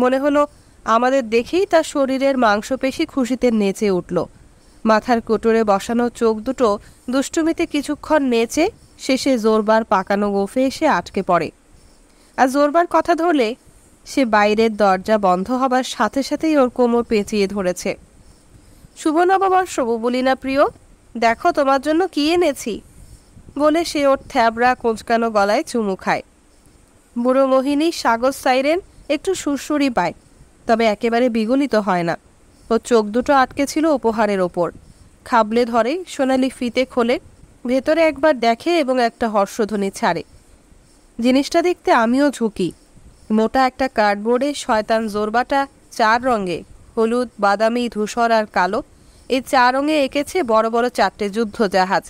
মনে হলো আমাদের দেখেই তার শরীরের মাংসপেশি খুশিতে নেচে উঠল। মাথার কোটরে বসানো চোখ দুটো দুষ্টুমিতে কিছুক্ষণ নেচে শেষে জোরবার পাকানো গোফে এসে আটকে পড়ে। আর জোরবার কথা ধরলে সে বাইরের দরজা বন্ধ হবার সাথে সাথেই ওর কোমর পেঁচিয়ে ধরেছে। শুভ নববর্ষ বুবুলিনা প্রিয়, দেখো তোমার জন্য কি এনেছি বলে সে ওর থ্যাবড়া কোঁচকানো গলায় চুমু খায়। বুড়ো মোহিনী সাগর সাইরেন একটু সুরসুরি পায়, তবে একেবারে বিগলিত হয় না। ওর চোখ দুটো আটকে ছিল উপহারের ওপর। খাবলে ধরে, সোনালি ফিতে খোলে, ভেতরে একবার দেখে এবং একটা হর্ষধ্বনি ছাড়ে। জিনিসটা দেখতে আমিও ঝুঁকি। মোটা একটা কার্ডবোর্ডে শয়তান জোরবাটা 4 রঙে, হলুদ, বাদামি, ধূসর আর কালো, এই 4 রঙে এঁকেছে বড় বড় 4টে যুদ্ধ জাহাজ।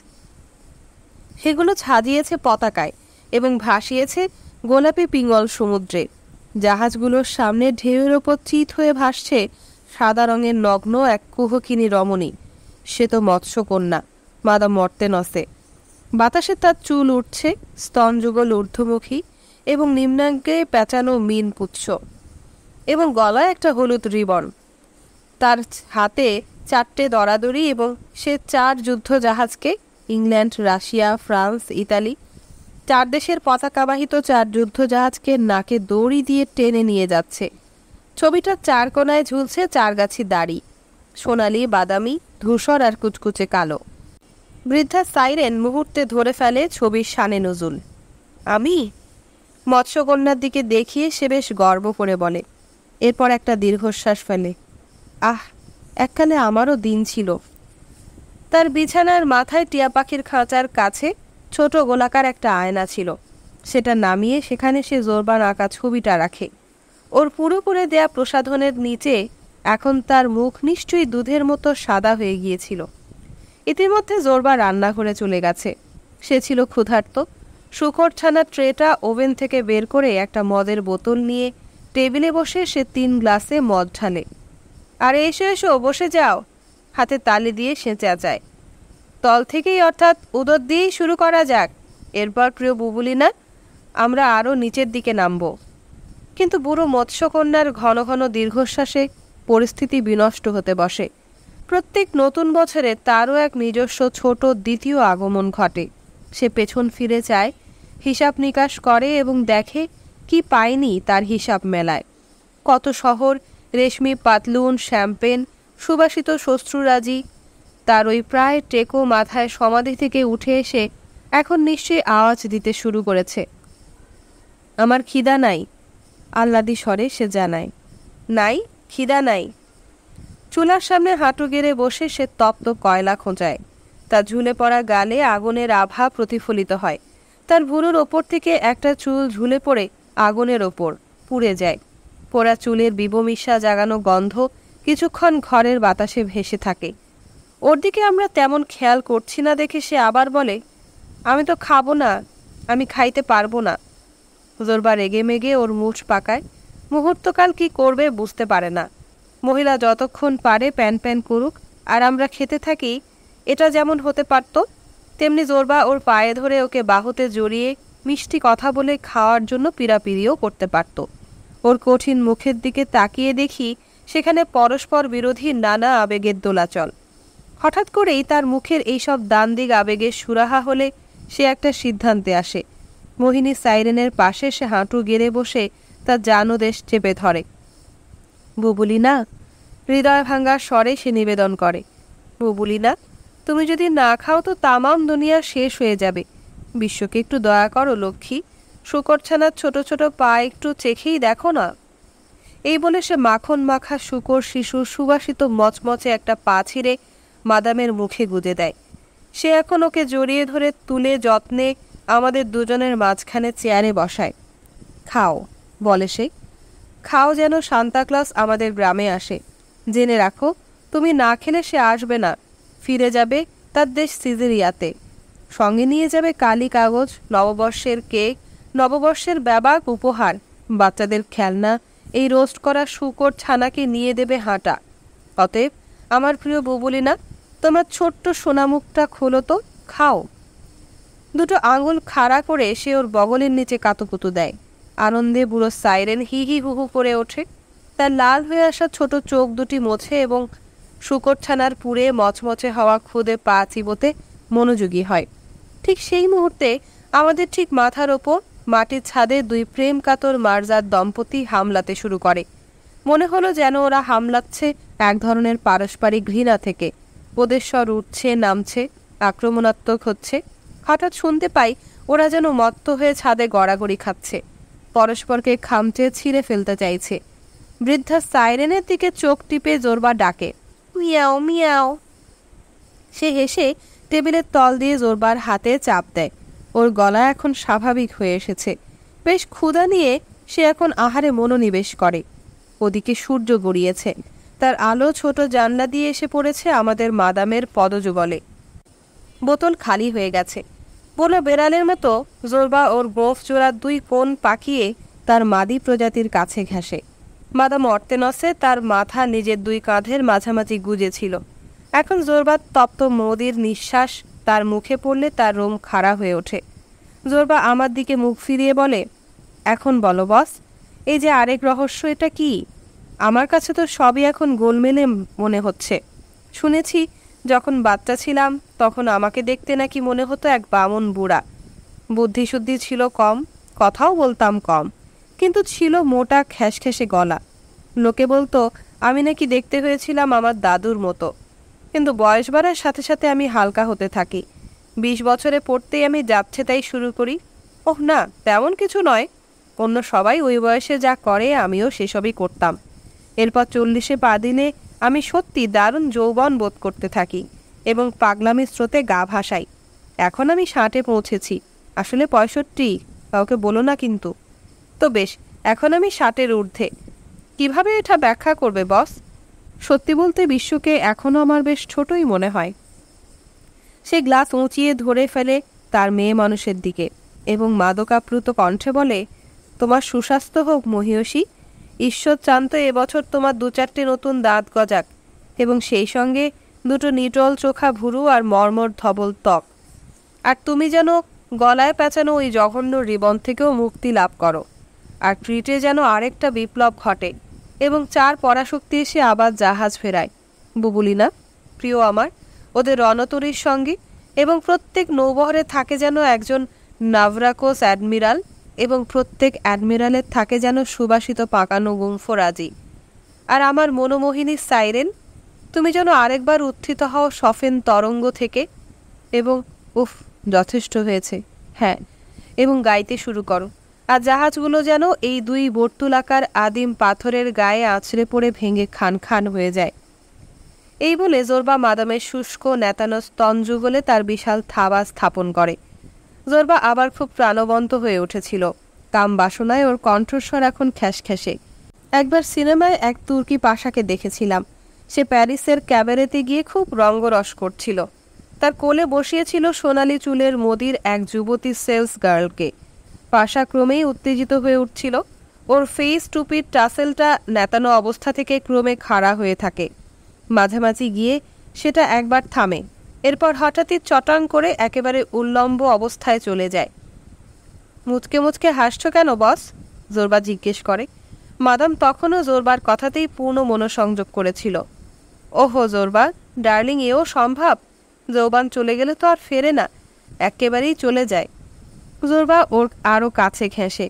সেগুলো সাজিয়েছে পতাকায় এবং ভাসিয়েছে গোলাপি পিঙ্গল সমুদ্রে। জাহাজগুলোর সামনে ঢেউয়ের ওপর চিত হয়ে ভাসছে সাদা রঙের নগ্ন এক কুহকিনী রমণী। সে তো মৎস্যকন্যা, মাদাম মর্তেনসে। বাতাসে তার চুল উঠছে, স্তনযুগল ঊর্ধ্বমুখী এবং নিম্নাঙ্গে পেঁচানো মিন পুচ্ছ, এবং গলায় একটা হলুদ রিবন। তার হাতে 4টে দরাদরি এবং সে 4 যুদ্ধ জাহাজকে, ইংল্যান্ড, রাশিয়া, ফ্রান্স, ইতালি, 4 দেশের পতাকাবাহিত 4 যুদ্ধ জাহাজকে নাকে দড়ি দিয়ে টেনে নিয়ে যাচ্ছে। ছবিটার 4 কোণায় ঝুলছে 4 গাছি দাড়ি, সোনালি, বাদামি, ধূসর আর কুচকুচে কালো। বৃদ্ধা সাইরেন মুহূর্তে ধরে ফেলে ছবির শানে নজুল। আমি মৎস্যকন্যার দিকে দেখিয়ে সে বেশ গর্ব করে বলে। এরপর একটা দীর্ঘশ্বাস ফেলে। আহ, এককালে আমারও দিন ছিল। তার বিছানার মাথায় টিয়া পাখির খাঁচার কাছে ছোট গোলাকার একটা আয়না ছিল। সেটা নামিয়ে সেখানে সে জোরবার আঁকা ছবিটা রাখে। ওর পুরোপুরে দেয়া প্রসাধনের নিচে এখন তার মুখ নিশ্চয়ই দুধের মতো সাদা হয়ে গিয়েছিল। ইতিমধ্যে জোরবার রান্নাঘরে চলে গেছে। সে ছিল ক্ষুধার্ত। শুকর ছানার ট্রেটা ওভেন থেকে বের করে একটা মদের বোতল নিয়ে টেবিলে বসে সে 3 গ্লাসে মদ ঢালে। আর এসো এসো, বসে যাও, হাতে তালি দিয়ে সে চেঁচায়। তল থেকেই, অর্থাৎ উদর দিয়েই শুরু করা যাক। এরপর প্রিয় বুবুলিনা, আমরা আরও নিচের দিকে নামব। কিন্তু বুড়ো মৎস্যকন্যার ঘন ঘন দীর্ঘশ্বাসে পরিস্থিতি বিনষ্ট হতে বসে। প্রত্যেক নতুন বছরে তারও এক নিজস্ব ছোট দ্বিতীয় আগমন ঘটে। সে পেছন ফিরে চায়, হিসাব নিকাশ করে এবং দেখে কি পায়নি তার হিসাব মেলায়। কত শহর, রেশমি পাতলুন, শ্যাম্পেন, সুবাসিত শ্বশ্রুরাজি। তার ওই প্রায় টেকো মাথায় সমাধি থেকে উঠে এসে এখন নিশ্চয়ই আওয়াজ দিতে শুরু করেছে। আমার খিদা নাই, আহ্লাদি স্বরে সে জানায়। নাই, খিদা নাই। চুলার সামনে হাঁটু গেড়ে বসে সে তপ্ত কয়লা খোঁচায়। তার ঝুলে পড়া গালে আগুনের আভা প্রতিফলিত হয়। তার ভুরুর ওপর থেকে একটা চুল ঝুলে পড়ে আগুনের ওপর পুড়ে যায়। পোড়া চুলের বিবমিশা জাগানো গন্ধ কিছুক্ষণ ঘরের বাতাসে ভেসে থাকে। ওর দিকে আমরা তেমন খেয়াল করছি না দেখে সে আবার বলে, আমি তো খাবো না, আমি খাইতে পারবো না। জোরবার রেগে মেগে ওর মুঠ পাকায়। মুহূর্তকাল কি করবে বুঝতে পারে না। মহিলা যতক্ষণ পারে প্যান প্যান করুক, আর আমরা খেতে থাকি। এটা যেমন হতে পারত, তেমনি জোরবা ওর পায়ে ধরে ওকে বাহুতে জড়িয়ে মিষ্টি কথা বলে খাওয়ার জন্য পীড়াপিড়িও করতে পারত। ওর কঠিন মুখের দিকে তাকিয়ে দেখি সেখানে পরস্পর বিরোধী নানা আবেগের দোলাচল। হঠাৎ করেই তার মুখের এইসব দান্দিক আবেগের সুরাহা হলে সে একটা সিদ্ধান্তে আসে। মোহিনী সাইরেনের পাশে সে হাঁটু গেড়ে বসে তার জানোদেশ চেপে ধরে। বুবুলিনা, হৃদয় ভাঙ্গার স্বরে সে নিবেদন করে, বুবুলিনা, তুমি যদি না খাও তো তামাম দুনিয়া শেষ হয়ে যাবে। বিশ্বকে একটু দয়া করো লক্ষ্মী, শুকরছানার ছোট ছোট পা একটু চেখেই দেখো না। এই বলে সে মাখন মাখা শুকর শিশুর সুবাসিত মচমচে একটা পা ছিঁড়ে মাদামের মুখে গুজে দেয়। সে এখন ওকে জড়িয়ে ধরে তুলে যত্নে আমাদের দুজনের মাঝখানে চেয়ারে বসায়। খাও, বলে সে, খাও যেন সান্তাক্লজ আমাদের গ্রামে আসে। জেনে রাখো, তুমি না খেলে সে আসবে না, ফিরে যাবে তার দেশ সিজেরিয়াতে। সঙ্গে নিয়ে যাবে কালি কাগজ, নববর্ষের কেক, নববর্ষের ব্যাবাক উপহার, বাচ্চাদের খেলনা, এই রোস্ট করা শুকর ছানাকে নিয়ে দেবে হাঁটা। অতএব আমার প্রিয় বুবুলিনা, তোমার ছোট্ট সোনামুখটা খোলো তো, খাও। দুটো আঙুল খাড়া করে সে ওর বগলের নিচে কাতুকুতু দেয়। আনন্দে বুড়ো সাইরেন হি হি হু হু করে ওঠে। তার লাল হয়ে আসা ছোট চোখ দুটি মোছে এবং শুকরছানার পুড়ে মচমচে হওয়া খুদে পা চিবোতে মনোযোগী হয়। ঠিক সেই মুহূর্তে আমাদের ঠিক মাথার ওপর মাটির ছাদে দুই প্রেম কাতর মারজাত দম্পতি হামলাতে শুরু করে। মনে হলো যেন ওরা হামলাচ্ছে এক ধরনের পারস্পরিক ঘৃণা থেকে। ওদের স্বর উঠছে, নামছে, আক্রমণাত্মক হচ্ছে। হঠাৎ শুনতে পাই ওরা যেন মত্ত হয়ে ছাদে গড়াগড়ি খাচ্ছে, পরস্পরকে খামচে ছিঁড়ে ফেলতে চাইছে। বৃদ্ধা সাইরেনের দিকে চোখ টিপে জোরবা ডাকে, মিয়াও মিয়াও। সে হেসে টেবিলের তল দিয়ে জোরবার হাতে চাপ দেয়। ওর গলা এখন স্বাভাবিক হয়ে এসেছে। বেশ ক্ষুধা নিয়ে সে এখন আহারে মনোনিবেশ করে। ওদিকে সূর্য গড়িয়েছে, তার আলো ছোট জানলা দিয়ে এসে পড়েছে আমাদের মাদামের পদযুগলে। বোতল খালি হয়ে গেছে। বলে বেড়ালের মতো জোরবা ওর গোফ জোড়া দুই কোণ পাকিয়ে তার মাদি প্রজাতির কাছে ঘেঁষে। মাদাম অর্তেনসে তার মাথা নিজের দুই কাঁধের মাঝামাঝি গুজেছিল। এখন জোরবার তপ্ত মোদির নিঃশ্বাস তার মুখে পড়লে তার রোম খাড়া হয়ে ওঠে। জোরবা আমার দিকে মুখ ফিরিয়ে বলে, এখন বলো বস, এই যে আরেক রহস্য, এটা কি? আমার কাছে তো সবই এখন গোলমেলে মনে হচ্ছে। শুনেছি যখন বাচ্চা ছিলাম তখন আমাকে দেখতে নাকি মনে হতো এক বামন বুড়া। বুদ্ধিশুদ্ধি ছিল কম, কথাও বলতাম কম, কিন্তু ছিল মোটা খ্যাসখ্যাসে গলা। লোকে বলতো আমি নাকি দেখতে হয়েছিলাম আমার দাদুর মতো। কিন্তু বয়স বাড়ার সাথে সাথে আমি হালকা হতে থাকি। 20 বছরে পড়তেই আমি যাচ্ছে তাই শুরু করি। ওহ না, তেমন কিছু নয়। অন্য সবাই ওই বয়সে যা করে আমিও সেসবই করতাম। এরপর 40-এ পা দিনে আমি সত্যি দারুণ যৌবন বোধ করতে থাকি এবং পাগলামি স্রোতে গা ভাসাই। এখন আমি 60-এ পৌঁছেছি, আসলে 65, কাউকে বলো না কিন্তু। তো বেশ, এখন আমি 60-এর ঊর্ধ্বে। কিভাবে এটা ব্যাখ্যা করবে বস? সত্যি বলতে বিশ্বকে এখনও আমার বেশ ছোটই মনে হয়। সে গ্লাস উঁচিয়ে ধরে ফেলে তার মেয়ে মানুষের দিকে এবং মাদকাপ্লুত কণ্ঠে বলে, তোমার সুস্বাস্থ্য হোক মহিয়সী। ঈশ্বর চান তো এবছর তোমার 2-4টে নতুন দাঁত গজাক এবং সেই সঙ্গে দুটো নিটল চোখা ভুরু আর মর্মর ধবল ত্বক। আর তুমি যেন গলায় পেঁচানো ওই জঘন্য রিবন থেকেও মুক্তি লাভ করো। আর ক্রিটে যেন আরেকটা বিপ্লব ঘটে এবং 4 পরাশক্তি এসে আবার জাহাজ ফেরায়। বুবুলি না প্রিয় আমার, ওদের রণতরীর সঙ্গে, এবং প্রত্যেক নৌবহরে থাকে যেন একজন নাভরাকোস অ্যাডমিরাল এবং প্রত্যেক অ্যাডমিরালের থাকে যেন সুবাসিত পাকানো গুমফোরাজি। আর আমার মনোমোহিনী সাইরেন, তুমি যেন আরেকবার উত্থিত হও সফেন তরঙ্গ থেকে এবং উফ, যথেষ্ট হয়েছে, হ্যাঁ, এবং গাইতে শুরু করো। আর জাহাজগুলো যেন এই 2 বর্তুলাকার আদিম পাথরের গায়ে আছড়ে পড়ে ভেঙে খান খান হয়ে যায়। এই বলে জোরবা মাদামের শুষ্ক নেতানো স্তনযুগলে তার বিশাল থাবা স্থাপন করে। জোরবা আবার খুব প্রাণবন্ত হয়ে উঠেছিল। কাম বাসনায় ওর কণ্ঠস্বর এখন খ্যাসখ্যাসে। একবার সিনেমায় এক তুর্কি পাশাকে দেখেছিলাম। সে প্যারিসের ক্যাবারেতে গিয়ে খুব রঙ্গরস করছিল। তার কোলে বসিয়েছিল সোনালি চুলের মোদির এক যুবতী সেলস গার্লকে। পাশা ক্রমেই উত্তেজিত হয়ে উঠছিল। ওর ফেস টুপির টাসেলটা নেতানো অবস্থা থেকে ক্রমে খাড়া হয়ে থাকে। মাঝামাঝি গিয়ে সেটা একবার থামে, এরপর হঠাৎই চটাং করে একেবারে উল্লম্ব অবস্থায় চলে যায়। মুচকে মুচকে হাসছ কেন বস? জোরবা জিজ্ঞেস করে। মাদাম তখনও জোরবার কথাতেই পূর্ণ মনোসংযোগ করেছিল। ওহো জোরবা ডার্লিং, এও সম্ভব? যৌবান চলে গেলে তো আর ফেরে না, একেবারেই চলে যায়। জোরবা ওর আরও কাছে ঘেঁষে।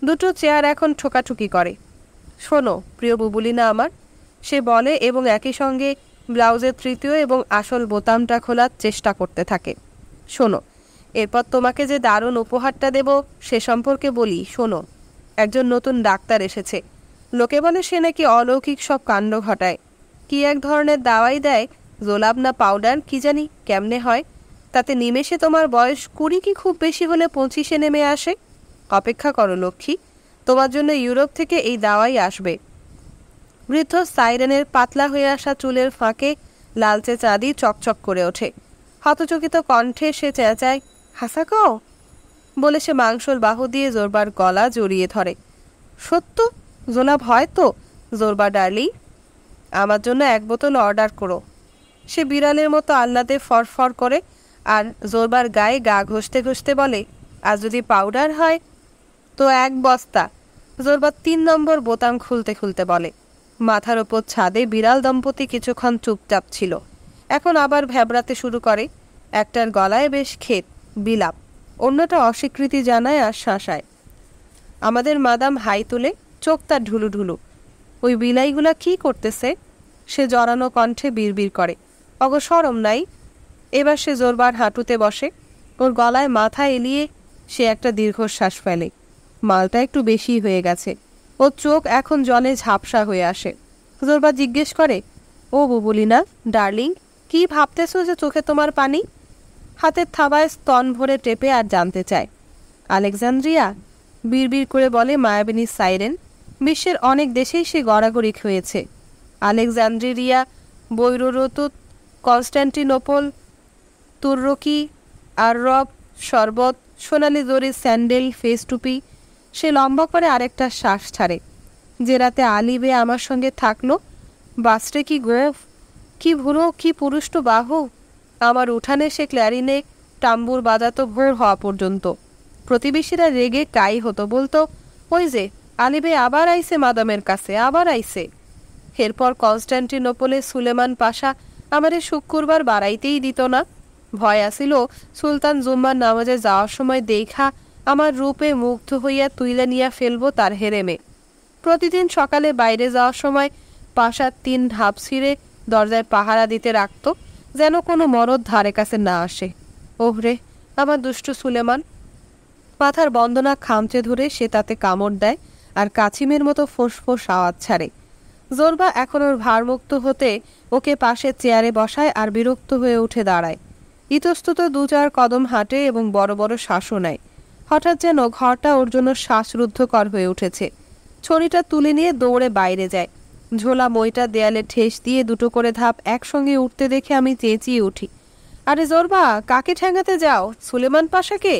দুটো চেয়ার এখন ঠোকাঠুকি করে। শোনো প্রিয় বুবুলিনা আমার, সে বলে এবং একই সঙ্গে ব্লাউজের 3য় এবং আসল বোতামটা খোলার চেষ্টা করতে থাকে। শোনো, এরপর তোমাকে যে দারুণ উপহারটা দেব সে সম্পর্কে বলি। শোনো, একজন নতুন ডাক্তার এসেছে। লোকে বলে সে নাকি অলৌকিক সব কাণ্ড ঘটায়। কি এক ধরনের দাওয়াই দেয়, জোলাব না পাউডার কি জানি, কেমনে হয়। তাতে নিমেষে তোমার বয়স 20 কি খুব বেশি হলে 25-এ নেমে আসে। অপেক্ষা করো লক্ষ্মী, তোমার জন্য ইউরোপ থেকে এই দাওয়াই আসবে। বৃদ্ধ সাইরেনের পাতলা হয়ে আসা চুলের ফাঁকে লালচে চাঁদি চকচক করে ওঠে। হতচকিত কণ্ঠে সে চেঁচায়, হাসাকো বলে সে মাংসল বাহু দিয়ে জোরবার গলা জড়িয়ে ধরে। সত্য জোলাব হয় তো? জোরবা ডার্লি, আমার জন্য 1 বোতল অর্ডার করো। সে বিড়ালের মতো আহ্লাদে ফরফর করে আর জোরবার গায়ে গা ঘষতে ঘষতে বলে, আর যদি পাউডার হয় তো 1 বস্তা। জোরবার 3 নম্বর বোতাম খুলতে খুলতে বলে। মাথার ওপর ছাদে বিড়াল দম্পতি কিছুক্ষণ চুপচাপ ছিল, এখন আবার ভ্যাবড়াতে শুরু করে। একটার গলায় বেশ ক্ষেত বিলাপ, অন্যটা অস্বীকৃতি জানায় আর শাসায়। আমাদের মাদাম হাই তুলে, চোখ তার ঢুলু ঢুলু। ওই বিলাইগুলা কি করতেছে? সে জড়ানো কণ্ঠে বিড়বিড় করে, অগসরম নাই? এবার সে জোরবার হাঁটুতে বসে, ওর গলায় মাথা এলিয়ে সে একটা দীর্ঘশ্বাস ফেলে। মালটা একটু বেশি হয়ে গেছে। ওর চোখ এখন জলে ঝাপসা হয়ে আসে। জোরবার জিজ্ঞেস করে, ও বুবুলিনা ডার্লিং, কি ভাবতেছো যে চোখে তোমার পানি? হাতের থাবায় স্তন ভরে টেপে আর জানতে চায়। আলেকজান্দ্রিয়া, বিড়বিড় করে বলে মায়াবিনী সাইরেন। বিশ্বের অনেক দেশেই সে গড়াগড়ি হয়েছে। আলেকজান্দ্রিয়া, বৈরুরতুত, কনস্ট্যান্টিনোপল, তুর্কি, আরব, শরবত, সোনালি জরির স্যান্ডেল, ফেস টুপি। সে লম্বা করে আরেকটা শ্বাস ছাড়ে। যে রাতে আলিবে আমার সঙ্গে থাকলো, বাসরে কি গোফ, কি ভুরো, কি পুরুষ্ট বাহু! আমার উঠানে সে ক্ল্যারিনে টাম্বুর বাজাতো ভোর হওয়া পর্যন্ত। প্রতিবেশীরা রেগে কাই হতো, বলতো, ওই যে আলিবে আবার আইছে মাদামের কাছে, আবার আইছে। এরপর কনস্ট্যান্টিনোপলে সুলেমান পাশা আমারে শুক্রবার বাড়াইতেই দিত না। ভয় আসিল সুলতান জুম্মার নামাজে যাওয়ার সময় দেখা আমার রূপে মুগ্ধ হইয়া তুইলা নিয়া ফেলবো তার হেরেমে। প্রতিদিন সকালে বাইরে যাওয়ার সময় পাশার 3 ধাপ ছিঁড়ে দরজায় পাহারা দিতে রাখত, যেন কোনো মরদ ধারে কাছে না আসে। ওহরে আমার দুষ্টু সুলেমান! মাথার বন্দনা খামচে ধরে সে তাতে কামড় দেয় আর কাছিমের মতো ফোঁস আওয়াজ ছাড়ে। জোরবা এখন ওর ভারমুক্ত হতে ওকে পাশে চেয়ারে বসায় আর বিরক্ত হয়ে উঠে দাঁড়ায়। ইতস্তত 2-4 কদম হাঁটে এবং বড় বড় শ্বাসও নেয়। হঠাৎ যেন ঘরটা ওর জন্য শ্বাসরুদ্ধকর হয়ে উঠেছে। ছড়িটা তুলে নিয়ে দৌড়ে বাইরে যায়। ঝোলা মইটা দেয়ালে ঠেস দিয়ে 2 করে ধাপ একসঙ্গে উঠতে দেখে আমি চেঁচিয়ে উঠি, আরে জোরবা, কাকে ঠেঙাতে যাও? সুলেমান পাশাকে?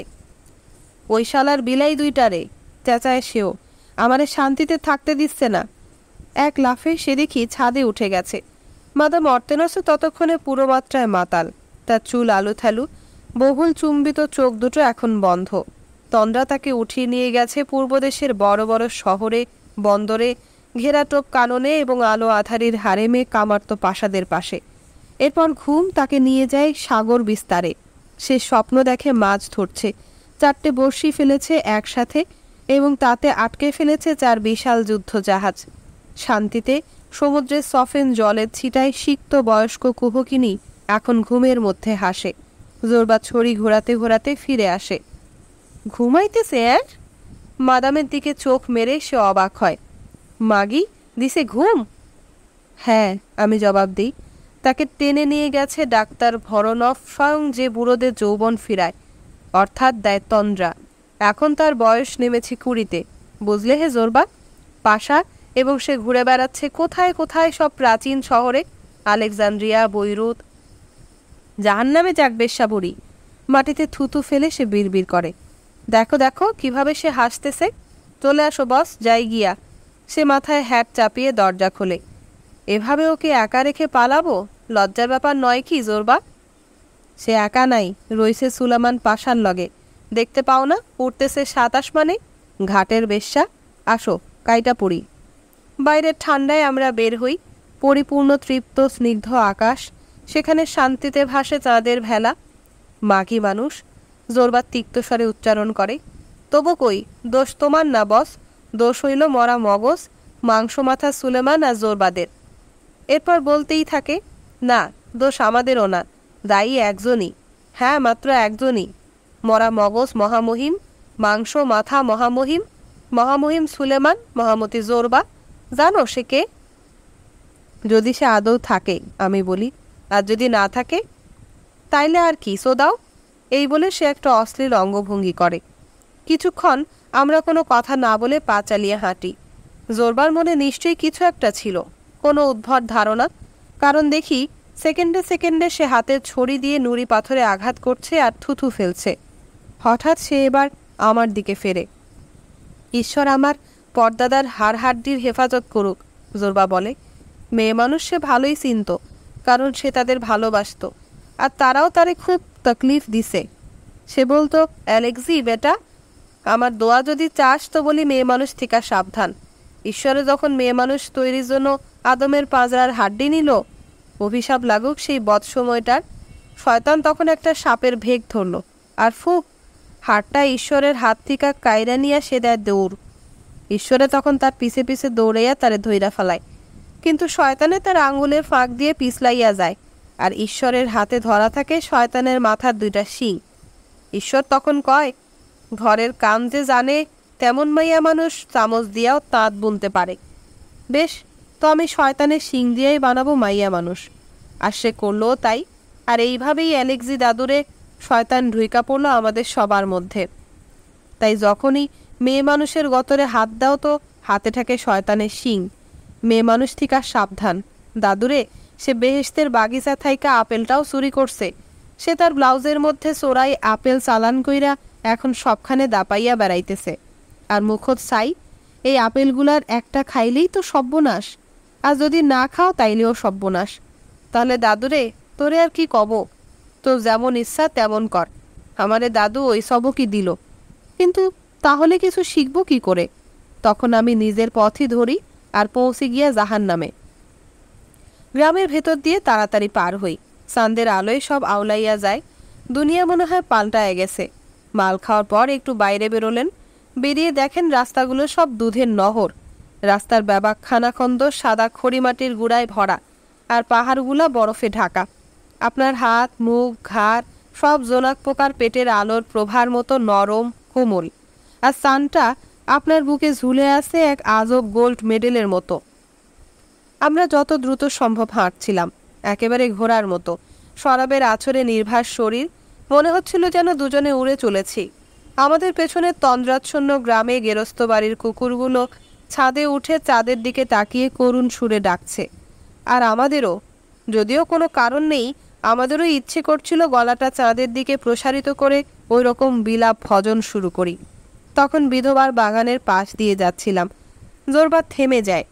ওই শালার বিলাই 2টারে, চেঁচায় সেও। আমারে শান্তিতে থাকতে দিচ্ছে না। এক লাফে সে দেখি ছাদে উঠে গেছে। মাদাম অর্তেনসও ততক্ষণে পুরো মাত্রায় মাতাল। তার চুল আলু থালু, বহুল চুম্বিত চোখ দুটো এখন বন্ধ। তন্দ্রা তাকে উঠিয়ে নিয়ে গেছে পূর্বদেশের বড় বড় শহরে, বন্দরে, ঘেরাটোপ কাননে এবং আলো আধারির হারেমে কামার্ত প্রাসাদের পাশে। এরপর ঘুম তাকে নিয়ে যায় সাগর বিস্তারে। সে স্বপ্ন দেখে মাছ ধরছে, 4টে বড়শি ফেলেছে একসাথে এবং তাতে আটকে ফেলেছে 4 বিশাল যুদ্ধ জাহাজ। শান্তিতে সমুদ্রের সফেন জলের ছিটায় সিক্ত বয়স্ক কুহকিনী এখন ঘুমের মধ্যে হাসে। জোরবা ছড়ি ঘোরাতে ঘোরাতে ফিরে আসে। ঘুমাইতেছে? মাদামের দিকে চোখ মেরে সে অবাক হয়। মাগি, দিছে ঘুম? হ্যাঁ, আমি জবাব দিই। তাকে টেনে নিয়ে গেছে ডাক্তার ভরনফ, স্বয়ং যে বুড়োদের যৌবন ফিরায়, অর্থাৎ দেয় তন্দ্রা। এখন তার বয়স নেমেছে 20-তে। বুঝলে হে জোরবা? পাশা এবং সে ঘুরে বেড়াচ্ছে কোথায় কোথায় সব প্রাচীন শহরে, আলেকজান্দ্রিয়া, বৈরুত। জাহান্নামে যাক বেশ্যা বুড়ি! মাটিতে থুতু ফেলে সে বিড়বিড় করে। দেখো দেখো কিভাবে সে হাসতেছে। চলে আসো বস, যাই গিয়া। সে মাথায় হ্যাট চাপিয়ে দরজা খোলে। এভাবে ওকে একা রেখে পালাবো? লজ্জার ব্যাপার নয় কি জোরবা? সে একা নাই, রইছে সুলেমান পাশার লগে। দেখতে পাও না উঠতেছে 7 আসমানে? ঘাটের বেশ্যা! আসো, কাইটা পড়ি। বাইরের ঠান্ডায় আমরা বের হই। পরিপূর্ণ তৃপ্ত স্নিগ্ধ আকাশ, সেখানে শান্তিতে ভাসে চাঁদের ভেলা। মাগি মানুষ, জোরবার তিক্তস্বরে উচ্চারণ করে। তবু কই, দোষ তোমার না বস, দোষ হইল মরা মগজ, মাংস মাথা সুলেমান আর জোরবাদের। এরপর বলতেই থাকে, না, দোষ আমাদেরও না, দায়ী একজনই। হ্যাঁ, মাত্র একজনই। মরা মগজ মহামহিম, মাংস মাথা মহামহিম, মহামহিম সুলেমান, মহামতি জোরবা। জানো সে কে? যদি সে আদৌ থাকে, আমি বলি। আর যদি না থাকে? তাইলে আর কি, সো দাও। এই বলে সে একটা অশ্লীল অঙ্গভঙ্গি করে। কিছুক্ষণ আমরা কোনো কথা না বলে পা চালিয়ে হাঁটি। জোরবার মনে নিশ্চয়ই কিছু একটা ছিল, কোনো উদ্ভট ধারণা। কারণ দেখি সেকেন্ডে সেকেন্ডে সে হাতের ছড়ি দিয়ে নুড়ি পাথরে আঘাত করছে আর থুথু ফেলছে। হঠাৎ সে এবার আমার দিকে ফেরে। ঈশ্বর আমার পর্দাদার হাড়হাড্ডির হেফাজত করুক, জোরবা বলে। মেয়ে মানুষ সে ভালোই চিনত, কারণ সে তাদের ভালোবাসত আর তারাও তারে খুব তকলিফ দিছে। সে বলতো, অ্যালেক্সি বেটা, আমার দোয়া যদি চাস তো বলি মেয়ে মানুষ থেকে সাবধান। ঈশ্বরে যখন মেয়ে মানুষ তৈরির জন্য আদমের পাঁজরার হাড্ডি নিল, অভিশাপ লাগুক সেই বদ সময়টার। শয়তান তখন একটা সাপের ভেগ ধরল, আর হাড়টা ঈশ্বরের হাত থেকে কায়রা নিয়ে সে দেয় দৌড়। ঈশ্বরে তখন তার পিছে পিছে দৌড়াইয়া তারে ধইরা ফেলায়, কিন্তু শয়তানে তার আঙ্গুলের ফাঁক দিয়ে পিছলাইয়া যায়, আর ঈশ্বরের হাতে ধরা থাকে শয়তানের মাথার 2টা শিং। ঈশ্বর তখন কয়, ঘরের কাম যে জানে তেমন মাইয়া মানুষ চামচ দিয়াও তাঁত বুনতে পারে। বেশ, তো আমি শয়তানের শিং দিয়েই বানাবো মাইয়া মানুষ। আর সে করলো তাই। আর এইভাবেই অ্যালেক্সি দাদুরে শয়তান ঢুইকা পড়লো আমাদের সবার মধ্যে। তাই যখনই মেয়ে মানুষের গতরে হাত দাও তো হাতে থাকে শয়তানের শিং। মেয়ে মানুষ থিকা সাবধান। দাদুরে, সে বেহেশতের বাগিচা থাইকা আপেলটাও চুরি করছে। সে তার ব্লাউজের মধ্যে চোরাই আপেল চালান কইরা এখন সবখানে দাপাইয়া বেড়াইতেছে। আর মুখত চাই, এই আপেলগুলার একটা খাইলেই তো সর্বনাশ, আর যদি না খাও তাইলেও সর্বনাশ। তাহলে দাদুরে, তোরে আর কি কব, তোর যেমন ইচ্ছা তেমন কর। আমারে দাদু ওই সবকই দিল, কিন্তু তাহলে কিছু শিখব কি করে? তখন আমি নিজের পথই ধরি আর পৌঁছে গিয়া জাহান্নামে। গ্রামের ভেতর দিয়ে তাড়াতাড়ি পার হই। চাঁদের আলোয় সব আওলাইয়া যায়। দুনিয়া মনে হয় পাল্টায় গেছে। মাল খাওয়ার পর একটু বাইরে বেরোলেন। বেরিয়ে দেখেন রাস্তাগুলো সব দুধের নহর। রাস্তার ব্যাবাক খানাখন্দ সাদা খড়িমাটির গুঁড়ায় ভরা, আর পাহাড়গুলা বরফে ঢাকা। আপনার হাত, মুখ, ঘাড় সব জোনাক পোকার পেটের আলোর প্রভার মতো নরম, কোমল। আর সানটা আপনার বুকে ঝুলে আছে এক আজব গোল্ড মেডেলের মতো। আমরা যত দ্রুত সম্ভব হাঁটছিলাম, একেবারে ঘোড়ার মতো। শরাবের আছরে নির্ভাস শরীর, মনে হচ্ছিল যেন দুজনে উড়ে চলেছি। আমাদের পেছনে তন্দ্রাচ্ছন্ন গ্রামে গেরস্ত বাড়ির কুকুরগুলো ছাদে উঠে চাঁদের দিকে তাকিয়ে করুণ সুরে ডাকছে। আর আমাদেরও, যদিও কোনো কারণ নেই, আমাদেরও ইচ্ছে করছিল গলাটা চাঁদের দিকে প্রসারিত করে ওই রকম বিলাপ ভজন শুরু করি। তখন বিধবার বাগানের পাশ দিয়ে যাচ্ছিলাম। জোরবার থেমে যায়।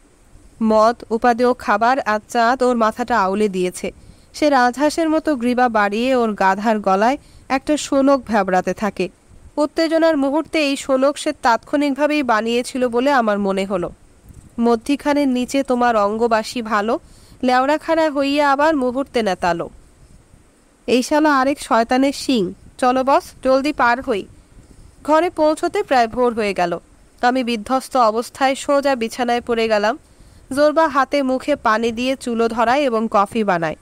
মদ, উপাদেয় খাবার আর চাঁদ ওর মাথাটা আউলে দিয়েছে। সে রাজহাঁসের মতো গ্রীবা বাড়িয়ে ওর গাধার গলায় একটা শোলক ভ্যাবড়াতে থাকে। উত্তেজনার মুহূর্তে এই শোলক সে তাৎক্ষণিকভাবেই বানিয়েছিল বলে আমার মনে হলো। মধ্যিখানের নিচে তোমার অঙ্গবাসী ভালো, লেওড়াখাড়া হইয়া আবার মুহূর্তে নেতালো। এই শালা আরেক শয়তানের শিং। চলো বস, জলদি পার হই। ঘরে পৌঁছতে প্রায় ভোর হয়ে গেল। আমি বিধ্বস্ত অবস্থায় সোজা বিছানায় পড়ে গেলাম। জোরবা হাতে মুখে পানি দিয়ে চুলো ধরায় এবং কফি বানায়।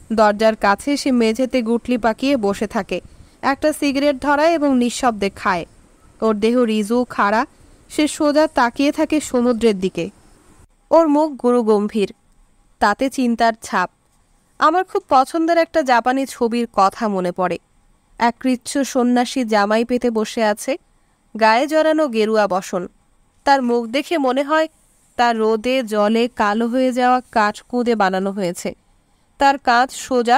দরজার কাছে সে মেঝেতে গুটলি পাকিয়ে বসে থাকে, একটা সিগারেট ধরায় এবং নিঃশব্দে খায়। ওর দেহ রিজু, খাড়া। সে সোজা তাকিয়ে থাকে সমুদ্রের দিকে। ওর মুখ গুরু গম্ভীর, তাতে চিন্তার ছাপ। আমার খুব পছন্দের একটা জাপানি ছবির কথা মনে পড়ে। এক কৃচ্ছ সন্ন্যাসী জামাই পেতে বসে আছে, গায়ে জড়ানো গেরুয়া বসন। তার মুখ দেখে মনে হয় তার রোদে জলে কালো হয়ে যাওয়া কাঠ কুঁদে বানানো হয়েছে। তার কাঁধ সোজা।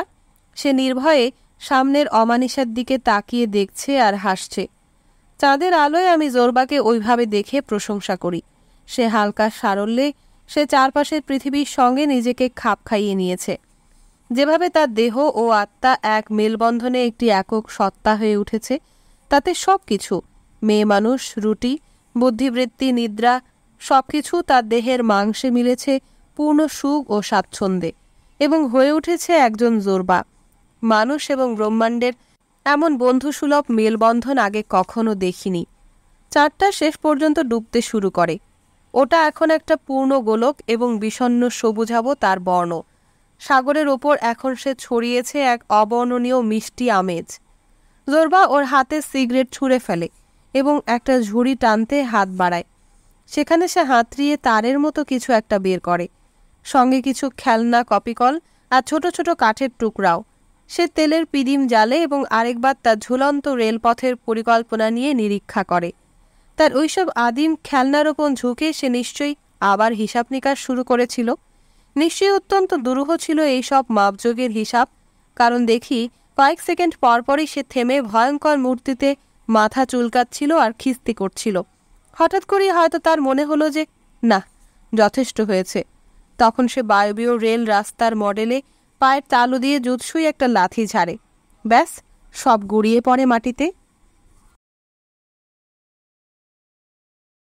সে নির্ভয়ে সামনের অমানিসার দিকে তাকিয়ে দেখছে আর হাসছে। চাঁদের আলোয় আমি জোরবাকে ওইভাবে দেখে প্রশংসা করি। সে হালকা সারল্যে সে চারপাশের পৃথিবীর সঙ্গে নিজেকে খাপ খাইয়ে নিয়েছে। যেভাবে তার দেহ ও আত্মা এক মেলবন্ধনে একটি একক সত্তা হয়ে উঠেছে, তাতে সব কিছু, মেয়ে মানুষ, রুটি, বুদ্ধিবৃত্তি, নিদ্রা, সব কিছু তার দেহের মাংসে মিলেছে পূর্ণ সুখ ও স্বাচ্ছন্দ্যে, এবং হয়ে উঠেছে একজন জোরবা। মানুষ এবং ব্রহ্মাণ্ডের এমন বন্ধুসুলভ মেলবন্ধন আগে কখনো দেখিনি। চাঁদটা শেষ পর্যন্ত ডুবতে শুরু করে। ওটা এখন একটা পূর্ণ গোলক এবং বিষণ্ণ সবুজাব তার বর্ণ। সাগরের ওপর এখন সে ছড়িয়েছে এক অবর্ণনীয় মিষ্টি আমেজ। জোরবা ওর হাতে সিগারেট ছুঁড়ে ফেলে এবং একটা ঝুড়ি টানতে হাত বাড়ায়। সেখানে সে হাতড়িয়ে তারের মতো কিছু একটা বের করে, সঙ্গে কিছু খেলনা, কপিকল আর ছোট ছোট কাঠের টুকরাও। সে তেলের পিদিম জ্বালে এবং আরেকবার তার ঝুলন্ত রেলপথের পরিকল্পনা নিয়ে নিরীক্ষা করে। তার ওইসব আদিম খেলনার ওপর ঝুঁকে সে নিশ্চয়ই আবার হিসাব নিকাশ শুরু করেছিল। নিশ্চয়ই অত্যন্ত দুরূহ ছিল এইসব মাপযোগের হিসাব, কারণ দেখি কয়েক সেকেন্ড পরপরই সে থেমে ভয়ঙ্কর মূর্তিতে মাথা চুলকাচ্ছিল আর খিস্তি করছিল। হঠাৎ করেই হয়তো তার মনে হলো যে না, যথেষ্ট হয়েছে। তখন সে বায়বীয় রেল রাস্তার মডেলে পায়ের তালু দিয়ে জুৎসুই একটা লাথি ঝাড়ে। ব্যাস, সব গড়িয়ে পড়ে মাটিতে।